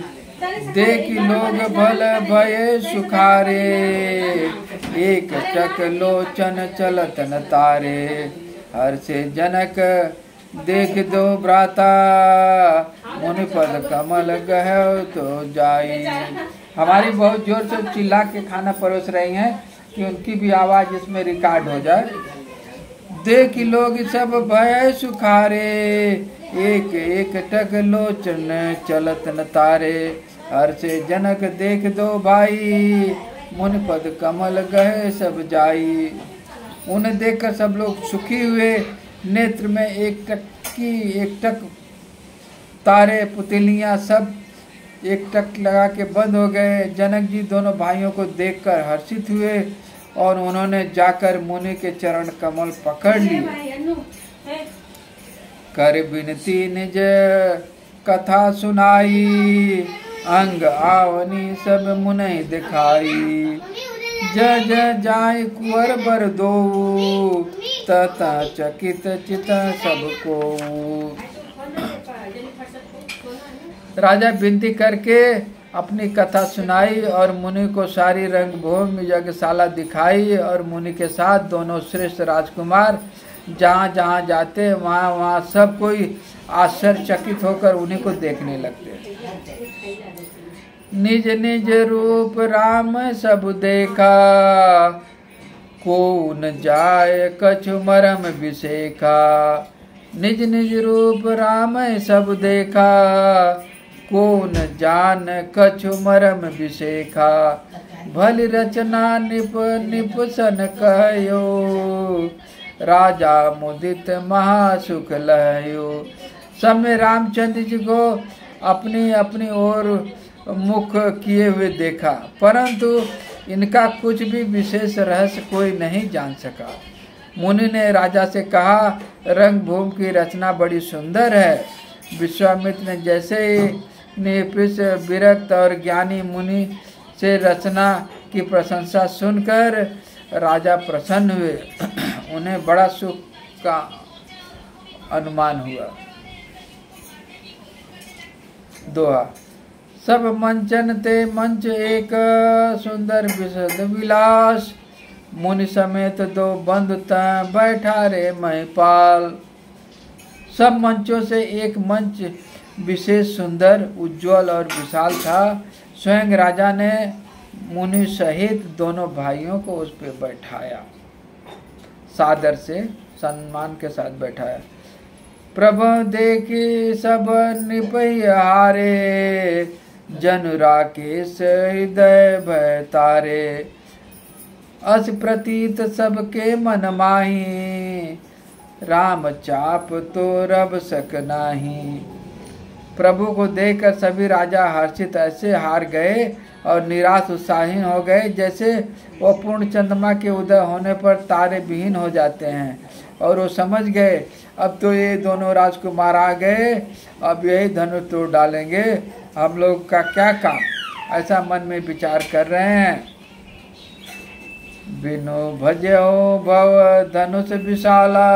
देखी लोग भल भय सुखारे, एक टक लोचन चलत न तारे, हर से जनक देख दो भ्राता, मुनि पद कमल गह तो जाई। हमारी बहुत जोर से चिल्ला के खाना परोस रही हैं कि उनकी भी आवाज इसमें रिकॉर्ड हो जाए। देख लोग सब भय सुखारे, एक एक टक लोचन चलत न तारे, हर से जनक देख दो भाई, मुनि पद कमल गए सब जाई। उन्हें देखकर सब लोग सुखी हुए, नेत्र में एक टक तारे पुतलियां सब एक टक लगा के बंद हो गए। जनक जी दोनों भाइयों को देखकर हर्षित हुए और उन्होंने जाकर मुनि के चरण कमल पकड़ लिए। कर विनती निज कथा सुनाई, अंग आवनी सब मुनि दिखाई। जय जय जाय कुंवर बर दो, तथा चकित चित सबको। राजा विनती करके अपनी कथा सुनाई और मुनि को सारी रंगभूमि यज्ञशाला दिखाई, और मुनि के साथ दोनों श्रेष्ठ राजकुमार जहाँ जहाँ जाते वहाँ वहाँ सब कोई आश्चर्यचकित होकर उन्हीं को देखने लगते। निज निज रूप राम सब देखा, को न जाय कछु मरम विसेखा। निज निज रूप राम सब देखा, को न जान कछु मरम विसेखा। भली रचना निप निप सन कहयो, राजा मुदित महासुख लहयो। समय रामचंद्र जी को अपनी अपनी ओर मुख किए हुए देखा, परंतु इनका कुछ भी विशेष रहस्य कोई नहीं जान सका। मुनि ने राजा से कहा, रंगभूमि की रचना बड़ी सुंदर है। विश्वामित्र ने जैसे ही निपिस विरक्त और ज्ञानी मुनि से रचना की प्रशंसा सुनकर राजा प्रसन्न हुए। उन्हें बड़ा सुख का अनुमान हुआ। दोहा। सब मंचन ते मंच एक, सुंदर विशद विलास। मुनि समेत दो बंधु तय बैठा रे महिपाल। सब मंचों से एक मंच विशेष सुंदर, उज्जवल और विशाल था। स्वयं राजा ने मुनि सहित दोनों भाइयों को उस पर बैठाया, सादर से सम्मान के साथ बैठाया। प्रभु देखी सब निपहारे, जन राकेश हृदय भय तारे। अस प्रतीत सबके मन माही, राम चाप तो रब सक नाही। प्रभु को देखकर सभी राजा हर्षित ऐसे हार गए और निराश उत्साहीन हो गए जैसे वो पूर्ण चंद्रमा के उदय होने पर तारे विहीन हो जाते हैं। और वो समझ गए अब तो ये दोनों राजकुमार आ गए, अब यही धनुष तोड़ डालेंगे, हम लोग का क्या काम, ऐसा मन में विचार कर रहे हैं। बिनु भजो भव धनुष विशाला,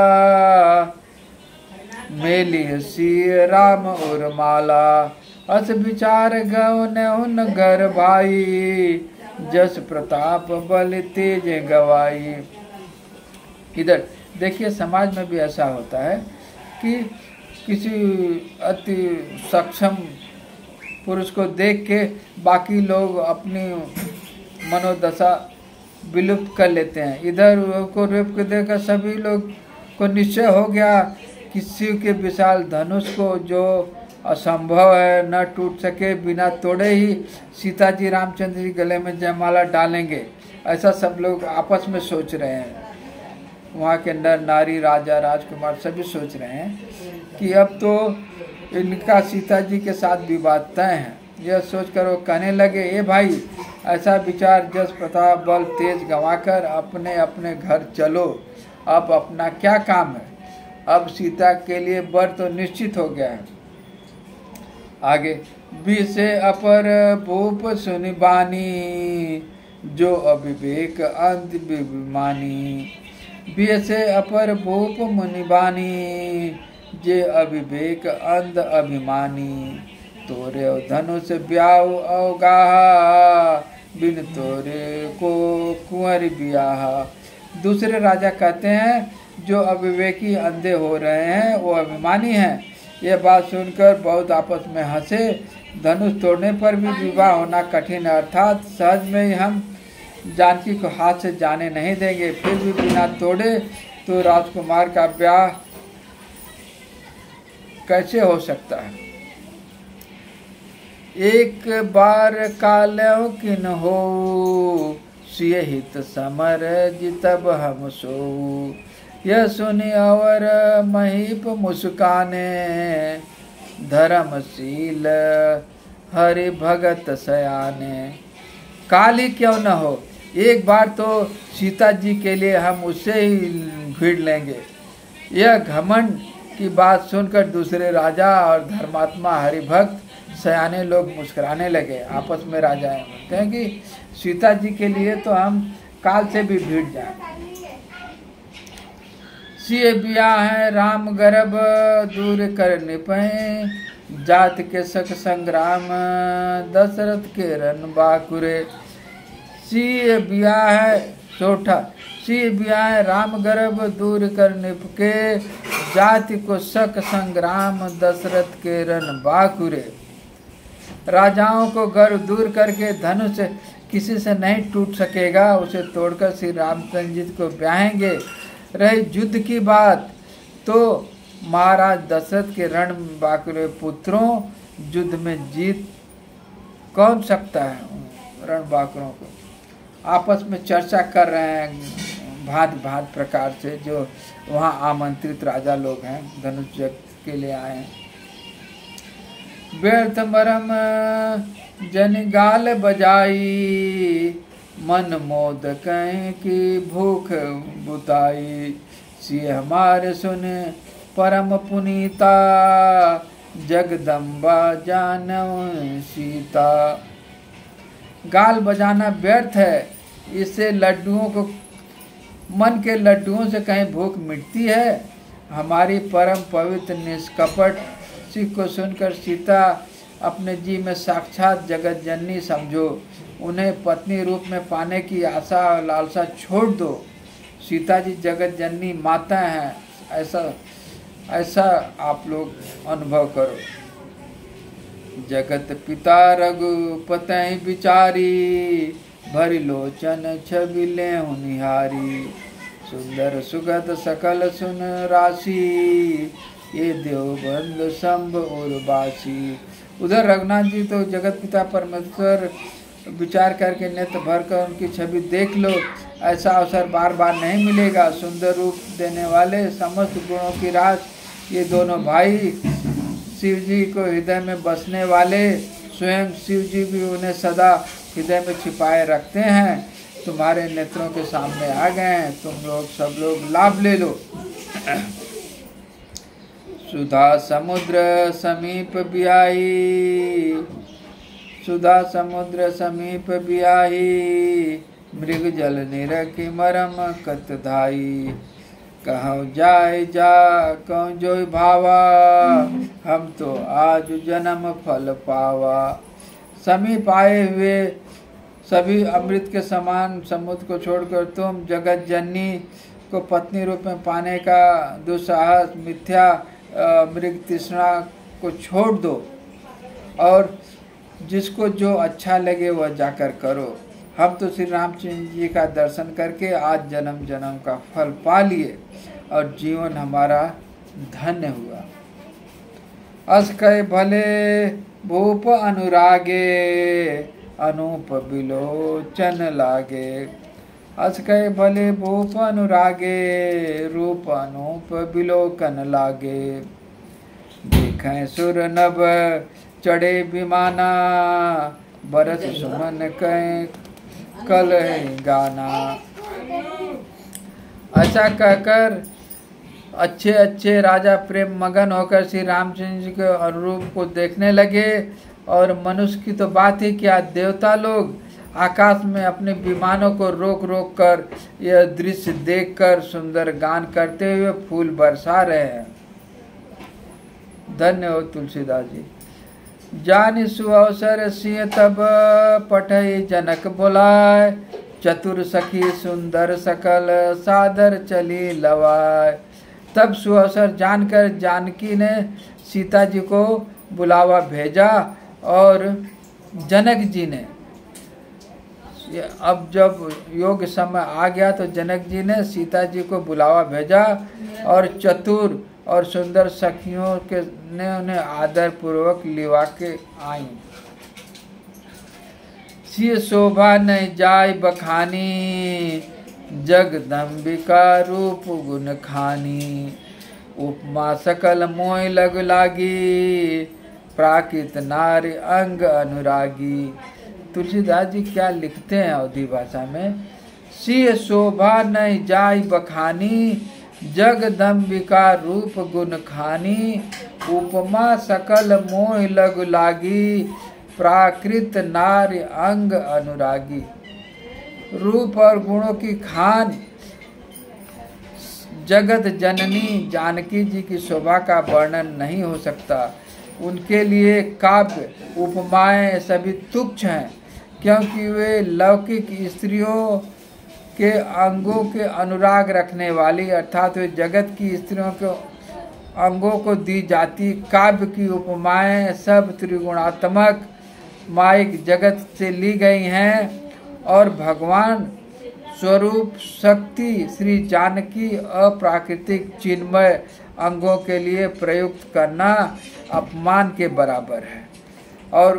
मेली सी राम और माला। अस विचार गौ ने उन घर भाई, जस प्रताप बल तेज गवाई। इधर देखिए समाज में भी ऐसा होता है कि किसी अति सक्षम पुरुष को देख के बाकी लोग अपनी मनोदशा विलुप्त कर लेते हैं। इधर को रूप को देखकर सभी लोग को निश्चय हो गया कि शिव के विशाल धनुष को जो असंभव है न टूट सके, बिना तोड़े ही सीता जी रामचंद्र जी गले में जयमाला डालेंगे, ऐसा सब लोग आपस में सोच रहे हैं। वहाँ के नर नारी राजा राजकुमार सभी सोच रहे हैं कि अब तो इनका सीता जी के साथ विवाद तय है। यह सोचकर वो कहने लगे, ए भाई, ऐसा विचार जस प्रताप बल तेज गंवाकर अपने अपने घर चलो, अब अपना क्या काम है, अब सीता के लिए वर तो निश्चित हो गया है। आगे बी से अपर भूप सुनि बानी, जो अविवेक अंध विमानी। बी से अपर भूप मुनि बानी, जे अविवेक अंध अभिमानी। तोरे धनुष ब्याह अवगाहा, बिन तोरे को कुंवर ब्याह। दूसरे राजा कहते हैं जो अविवेकी अंधे हो रहे हैं वो अभिमानी हैं। यह बात सुनकर बहुत आपस में हंसे। धनुष तोड़ने पर भी विवाह होना कठिन है, अर्थात सहज में ही हम जानकी को हाथ से जाने नहीं देंगे, फिर भी बिना तोड़े तो राजकुमार का ब्याह कैसे हो सकता है। एक बार काल्यो किन हो, सिय हित समर जितब हम सो। यह सुनि अवर महीप मुस्काने, धर्मशील हरि भगत सयाने। काल ही क्यों न हो, एक बार तो सीता जी के लिए हम उससे ही भिड़ लेंगे। यह घमंड की बात सुनकर दूसरे राजा और धर्मात्मा हरिभक्त सयाने लोग मुस्कुराने लगे। आपस में राजाएं बोलते हैं कि सीता जी के लिए तो हम काल से भी भिड़ जाएं। सिय ब्याह है राम गर्भ दूर कर निपहे, जात के सख संग्राम दशरथ के रन बाकुरे। सिय ब्याह है चौथा, सिय ब्याह है राम गर्भ दूर कर निपके, जाति को सख संग्राम दशरथ के रन बाकुरे। राजाओं को गर्व दूर करके धनुष किसी से नहीं टूट सकेगा, उसे तोड़कर श्री रामचंद्र जी को ब्याहेंगे। रही युद्ध की बात तो महाराज दशरथ के रण बाकुरे पुत्रों युद्ध में जीत कौन सकता है। रण बाकुरों को आपस में चर्चा कर रहे हैं भांत भांत प्रकार से, जो वहाँ आमंत्रित राजा लोग हैं धनुष यज्ञ के लिए आए हैं। व्यर्थ मरम जन गाल बजाई, मन मोद कहीं की भूख बुताई। सिय हमारे सुने परम पुनीता, जगदम्बा जानव सीता। गाल बजाना व्यर्थ है, इससे लड्डुओं को, मन के लड्डुओं से कहीं भूख मिटती है। हमारी परम पवित्र निष्कपट सीख को सुनकर सीता अपने जी में साक्षात जगत जननी समझो, उन्हें पत्नी रूप में पाने की आशा और लालसा छोड़ दो। सीता जी जगत जननी माता हैं, ऐसा आप लोग अनुभव करो। जगत पिता रघुपति विचारी, भरी लोचन छवि लेहु निहारी। सुंदर सुगत सकल सुन राशि, ये देवबंद शंभ उर्वासी। उधर रघुनाथ जी तो जगत पिता परमेश्वर विचार करके नेत्र भर कर उनकी छवि देख लो, ऐसा अवसर बार बार नहीं मिलेगा। सुंदर रूप देने वाले, समस्त गुणों की रास ये दोनों भाई, शिव जी को हृदय में बसने वाले, स्वयं शिव जी भी उन्हें सदा हृदय में छिपाए रखते हैं, तुम्हारे नेत्रों के सामने आ गए हैं। तुम लोग सब लोग लाभ ले लो। सुधा समुद्र समीप बियाई, सुधा समुद्र समीप बियाई, मृग जल निरखी मरम कत धाई। कहूँ जाए जा कहूँ जो भावा, हम तो आज जन्म फल पावा। समीप आए हुए सभी अमृत के समान समुद्र को छोड़कर तुम जगत जननी को पत्नी रूप में पाने का दुस्साहस, मिथ्या मृग तृष्णा को छोड़ दो और जिसको जो अच्छा लगे वह जाकर करो। हम तो श्री रामचंद्र जी का दर्शन करके आज जन्म जन्म का फल पा लिए और जीवन हमारा धन्य हुआ। अस कहे भले भूप अनुरागे, अनूप बिलोचन लागे। अस कहे भले भूप अनुरागे, रूप अनूप बिलोकन लागे। देखें सुर नभ चढ़े विमाना, बरस सुमन कहें कल है गाना। ऐसा कहकर अच्छे अच्छे राजा प्रेम मगन होकर श्री रामचंद्र जी के अनुरूप को देखने लगे। और मनुष्य की तो बात ही क्या, देवता लोग आकाश में अपने विमानों को रोक रोक कर यह दृश्य देखकर सुंदर गान करते हुए फूल बरसा रहे हैं। धन्य हो तुलसीदास जी। जान सुअवसर सिंह तब पठई जनक बोलाय, चतुर सखी सुंदर सकल सादर चली लवाय। तब सुअवसर जानकर जानकी ने सीता जी को बुलावा भेजा और जनक जी ने, अब जब योग समय आ गया तो जनक जी ने सीता जी को बुलावा भेजा और चतुर और सुंदर सखियों के ने उन्हें आदर पूर्वक लिवा के आई। सिय शोभा नहीं जाय बखानी, जगदम्बिका रूप गुण खानी। उपमा सकल मोह लग लागी, प्राकृत नारी अंग अनुरागी। तुलसीदास जी क्या लिखते हैं अवधी भाषा में, सिय शोभा नहीं जाय बखानी, जगदम्बिका रूप गुण खानी। उपमा सकल मोह लग लागी, प्राकृत नारी अंग अनुरागी। रूप और गुणों की खान जगत जननी जानकी जी की शोभा का वर्णन नहीं हो सकता। उनके लिए काव्य उपमाएं सभी तुच्छ हैं, क्योंकि वे लौकिक स्त्रियों के अंगों के अनुराग रखने वाली, अर्थात वे जगत की स्त्रियों के अंगों को दी जाती काव्य की उपमाएं सब त्रिगुणात्मक माइक जगत से ली गई हैं और भगवान स्वरूप शक्ति श्री जानकी अप्राकृतिक चिन्मय अंगों के लिए प्रयुक्त करना अपमान के बराबर है और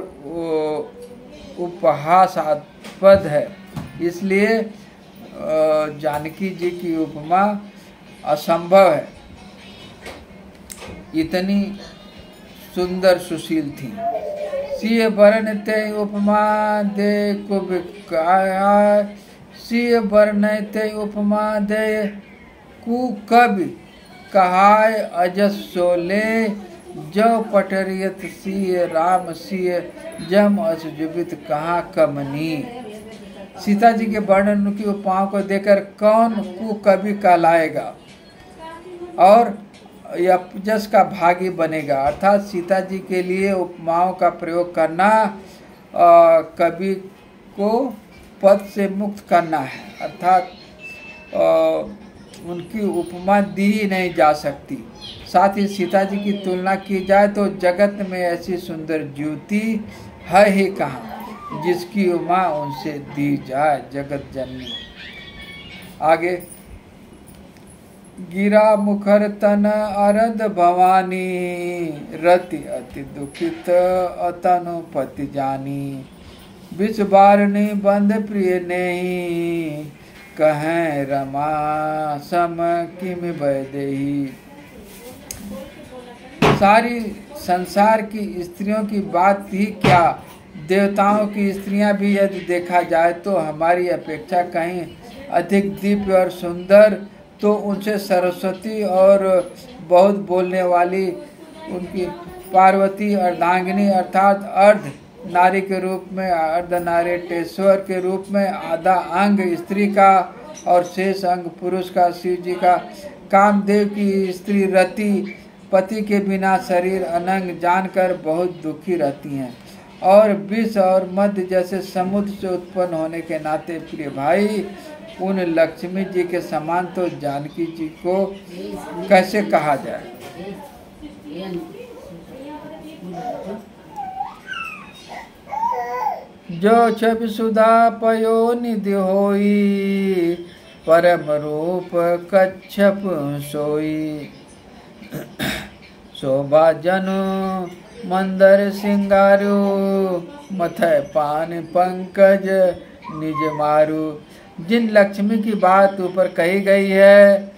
उपहासास्पद है। इसलिए जानकी जी की उपमा असंभव है, इतनी सुंदर सुशील थी। सिय बरन ते उपमा दे कुबिकाया, सिय बरन ते उपमा दे कुकबि कहाय अजस सोले। जो पटरियत सिय राम सिय जम अस जुबित कहाँ कमनी। सीता जी के वर्णन की उपमाओं को देखकर कौन कुकवि कहलाएगा और यश का भागी बनेगा। अर्थात सीता जी के लिए उपमाओं का प्रयोग करना कवि को पद से मुक्त करना है, अर्थात उनकी उपमा दी ही नहीं जा सकती। साथ ही सीता जी की तुलना की जाए तो जगत में ऐसी सुंदर ज्योति है ही कहाँ जिसकी उपमा उनसे दी जाए। जगत जननी। आगे, गिरा मुखर तन अरद भवानी, रति अति दुखित अतनु पति जानी। बिच बारनी बंद प्रिय नहीं, कहें रमा सम किम वैदेही। सारी संसार की स्त्रियों की बात ही क्या, देवताओं की स्त्रियां भी यदि देखा जाए तो हमारी अपेक्षा कहीं अधिक दिव्य और सुंदर, तो उनसे सरस्वती और बहुत बोलने वाली उनकी पार्वती अर्धांगिनी अर्थात अर्ध नारी के रूप में, अर्धनारीश्वर के रूप में आधा अंग स्त्री का और शेष अंग पुरुष का शिव जी का। कामदेव की स्त्री रति पति के बिना शरीर अनंग जानकर बहुत दुखी रहती हैं, और विष और मध्य जैसे समुद्र से उत्पन्न होने के नाते प्रिय भाई उन लक्ष्मी जी के समान तो जानकी जी को कैसे कहा जाए। जो छवि सुधा पयो निधि होई, परम रूप कच्छप सोई। शोभा जनु मंदर सिंगारू, मथय पान पंकज निज मारू। जिन लक्ष्मी की बात ऊपर कही गई है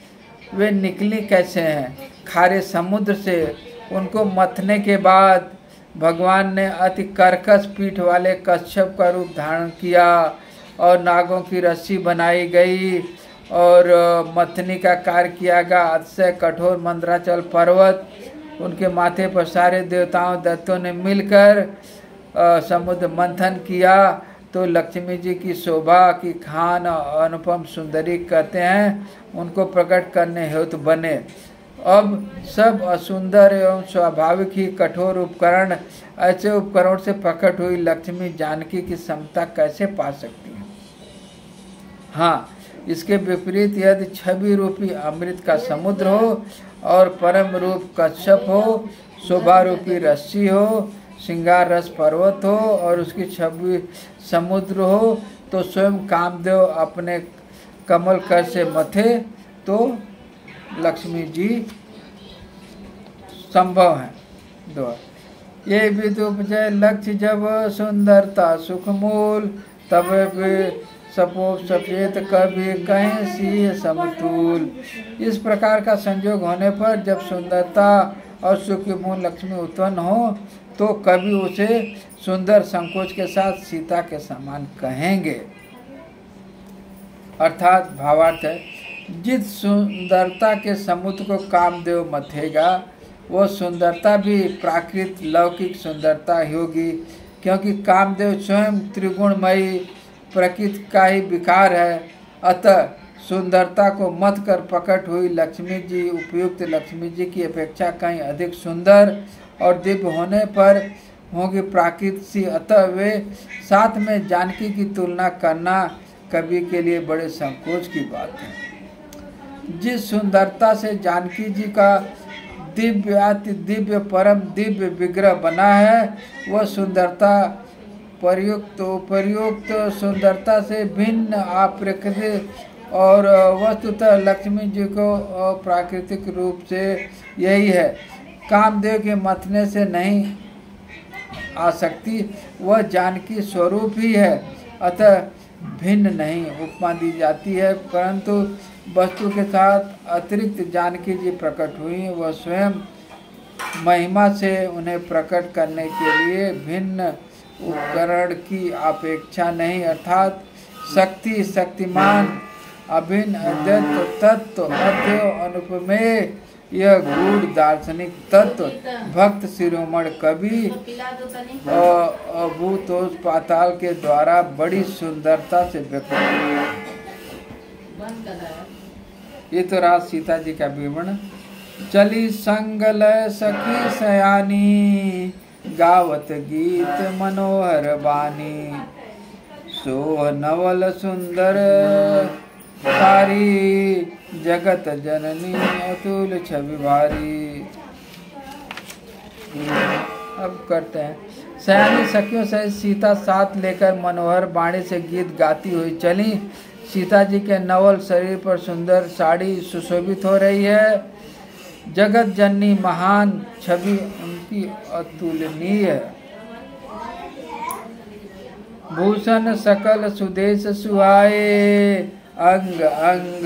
वे निकली कैसे हैं? खारे समुद्र से। उनको मथने के बाद भगवान ने अति कर्कश पीठ वाले कच्छप का रूप धारण किया और नागों की रस्सी बनाई गई और मथनी का कार्य किया गया। अतिशय कठोर मंदराचल पर्वत, उनके माथे पर सारे देवताओं दैत्यों ने मिलकर समुद्र मंथन किया तो लक्ष्मी जी की शोभा की खान अनुपम सुंदरी कहते हैं, उनको प्रकट करने हेतु बने। अब सब असुंदर एवं स्वाभाविक ही कठोर उपकरण, ऐसे उपकरणों से प्रकट हुई लक्ष्मी जानकी की समता कैसे पा सकती है? हाँ, इसके विपरीत यदि छवि रूपी अमृत का समुद्र हो और परम रूप कच्छप हो, शोभा रूपी रस्सी हो, श्रृंगार रस पर्वत हो और उसकी छवि समुद्र हो, तो स्वयं कामदेव अपने कमल कर से मथे तो लक्ष्मी जी संभव है। दो ये विदुपजय लक्ष्य जब सुंदरता सुख मूल, तब सपोप सचेत कभी कहीं सी समतूल। इस प्रकार का संयोग होने पर जब सुंदरता और सुख की मूल लक्ष्मी उत्पन्न हो तो कभी उसे सुंदर संकोच के साथ सीता के समान कहेंगे। अर्थात भावार्थ है, जिस सुंदरता के समुद्र को कामदेव मथेगा वो सुंदरता भी प्राकृत लौकिक सुंदरता होगी, क्योंकि कामदेव स्वयं त्रिगुणमयी प्रकृति का ही विकार है। अतः सुंदरता को मत कर प्रकट हुई लक्ष्मी जी उपयुक्त लक्ष्मी जी की अपेक्षा कहीं अधिक सुंदर और दिव्य होने पर होगी प्राकृत सी। अतः वे साथ में जानकी की तुलना करना कवि के लिए बड़े संकोच की बात है। जिस सुंदरता से जानकी जी का दिव्य अति दिव्य परम दिव्य विग्रह बना है वह सुंदरता प्रयुक्त सुंदरता से भिन्न अप्राकृतिक और वस्तुतः लक्ष्मी जी को प्राकृतिक रूप से यही है, कामदेव के मथने से नहीं आ सकती, वह जानकी स्वरूप ही है, अतः भिन्न नहीं उपमा दी जाती है। परंतु वस्तु के साथ अतिरिक्त जानकी जी प्रकट हुई, वह स्वयं महिमा से उन्हें प्रकट करने के लिए भिन्न उपकरण की अपेक्षा नहीं, अर्थात शक्ति शक्तिमान अभिन्न अद्वैत तत्व अद्वैय अनुपमेय यह गूढ़ दार्शनिक तत्व भक्त शिरोमणि कवि अभूतोष पाताल के द्वारा बड़ी सुंदरता से व्यक्त किया। ये तो रहा सीता जी का विवरण। चली संगलय सखी सयानी, गावत गीत मनोहर बानी, सोह नवल सुंदर सारी, जगत जननी अतुल छवि भारी। अब करते हैं। सयानी सखियों से सीता साथ लेकर मनोहर बाणी से गीत गाती हुई चली। सीता जी के नवल शरीर पर सुंदर साड़ी सुशोभित हो रही है। जगत जननी महान छवि उनकी अतुलनीय है। भूषण सकल सुदेश सुहाए, अंग अंग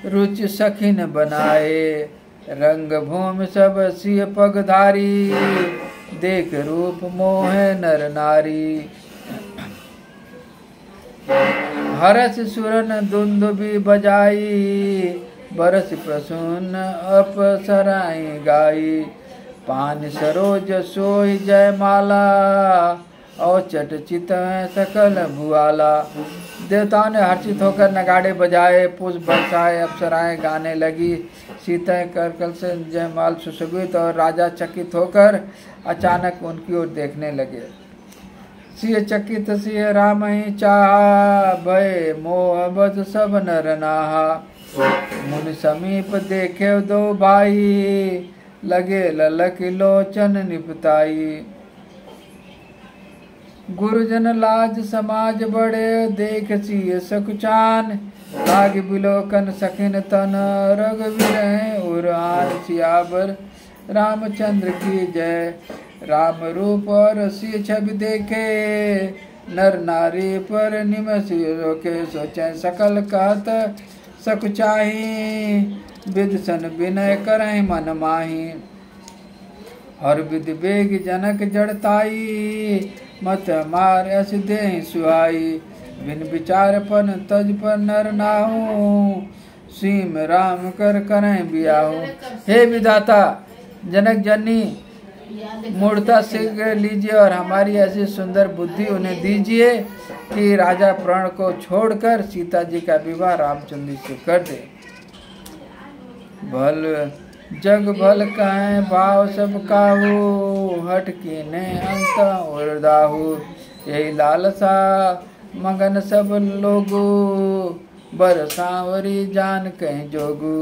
रुचि सखिन बनाए, रंग भूमि सब सिय पगधारी, देख रूप मोहे नर नारी। हरस सुरन दुंदुबी बजाई, बरस प्रसून अपसराई गाई। पान सरोज सोई जयमाला, और चट चित सकल भुआला। देवताओं ने हर्षित होकर नगाड़े बजाए, पुष्प बरसाए, अप्सराएं गाने लगी। सीताएं करकल से जयमाल सुशोभित और राजा चकित होकर अचानक उनकी ओर देखने लगे। सिय चकित सिय राम ही चाहा, भय मोह बद सब नर नाहा। मुनि समीप देखे दो भाई, लगे ललक लोचन निपताई। गुरुजन लाज समाज बड़े, देख सिय सकुचान। लाग बिलोकन सखिन तन, रघुवीर उरान। सियावर रामचंद्र की जय। राम रूप और सिय छवि देखे, नर नारी पर निमस रोके। सोचे सकल कहत सकुचाही, विद सन विनय करहि मन माही। हर विधि बेग जनक जड़ताई, मत मार अस देहि सुहाई। बिन विचार पन तज पर नर नाहू, सीम राम कर करें बियाहू। हे विधाता जनक जननी, मूर्ता सीख लीजिए और हमारी ऐसी सुंदर बुद्धि उन्हें दीजिए कि राजा प्राण को छोड़कर सीता जी का विवाह रामचंद्र से कर दे। भल जग भल कहें भाव सब काहू, हट कीने अंत उर्दाहू। यही लालसा मगन सब लोगू, बर सांवरी जान कहीं जोगू।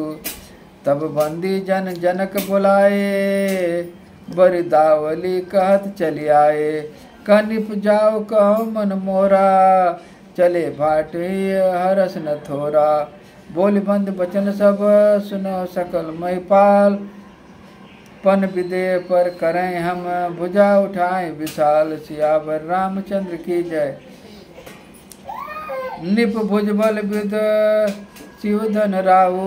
तब बंदी जन जनक बुलाए, बरि दावली कहत चली आए। कनिप जाओ कहो मन मोरा, चले भाट हरस न थोरा। बोल बंद बचन सब सुनो सकल महिपाल, पन विदेह पर करें हम भुजा उठाएं विशाल। सियावर रामचंद्र की जय। निप भुजबल विद शिवधन राहु,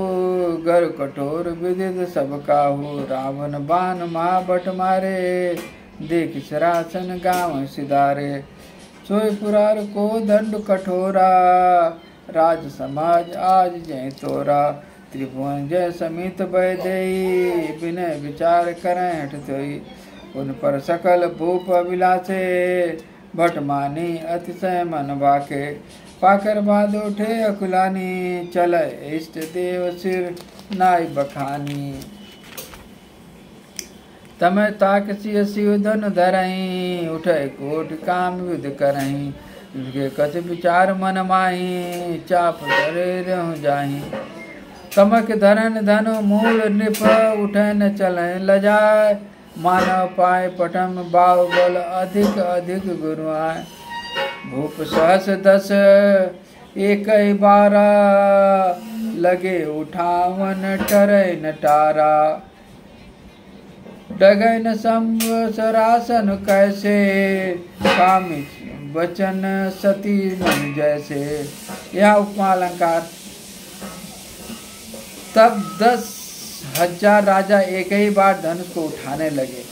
गर कठोर विदित सब काहू। रावण बाण महाभट मारे, देख सरासन गाँव सिधारे। सोई पुरार को दंड कठोरा, राज समाज आज जय तोरा। त्रिभुवन जय समित भय देई, विनय विचार करें हठ सोई। उन पर सकल भूप अभिलाषे, भट मानी अतिशय मन बाके। पाकर बाद उठे अकुलानी, चल इष्ट देव सिर नाई बखानी। तमै ताक सिय शिवधन धरहीं, उठे कोट काम युद्ध करहीं। उनके कछ विचार मन माही, चाप धरे रहूं जाही। कमक धरन धनु मूल निप, उठे न चलें लजाए। मानव पाए पटम बाहुबल, अधिक अधिक गुरु आए। भूप सहस दस एक बारा, लगे उठावन टरै न टारा। डगै न संवसरासन कैसे, कामी वचन सती मन जैसे। यह उपमा अलंकार। तब 10,000 राजा एक ही बार धनुष को उठाने लगे।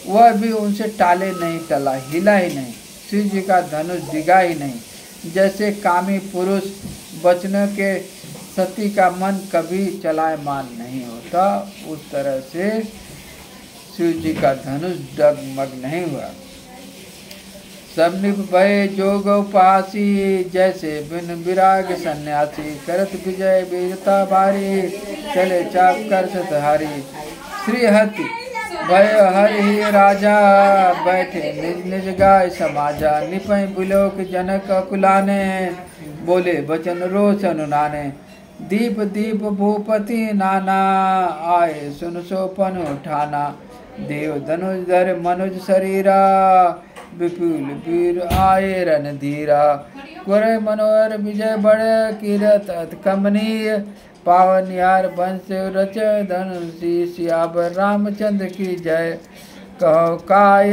वह भी उनसे टाले नहीं, टला, हिला ही नहीं। शिव जी का धनुष डिगा ही नहीं। जैसे कामी पुरुष वचनों के सती का मन कभी चलायमान नहीं होता, उस तरह से शिव जी का धनुष डगमग नहीं हुआ। सब निप भय जोग उपहासी, जैसे बिन विराग सन्यासी। करत विजय वीरता भारी, चले चाप कर सतहारी। श्रीहति भय हर ही राजा, बैठे निज निज गाय समाजा। निपय बुलोक जनक अकुलाने, बोले बचन रोष अनुनाने। दीप दीप भूपति नाना, आए सुन सोपन उठाना। देव धनुष धर मनुज शरीरा, विपुल वीर आए रणधीरा। कुरय मनोहर विजय बड़े, कीरत अति कमनीय। पावन निहार वंश रच धनुषी, सियावर रामचंद्र की जय। कहो काय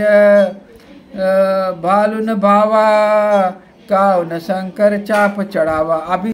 भालु न भावा, काव न शंकर चाप चढ़ावा। अभी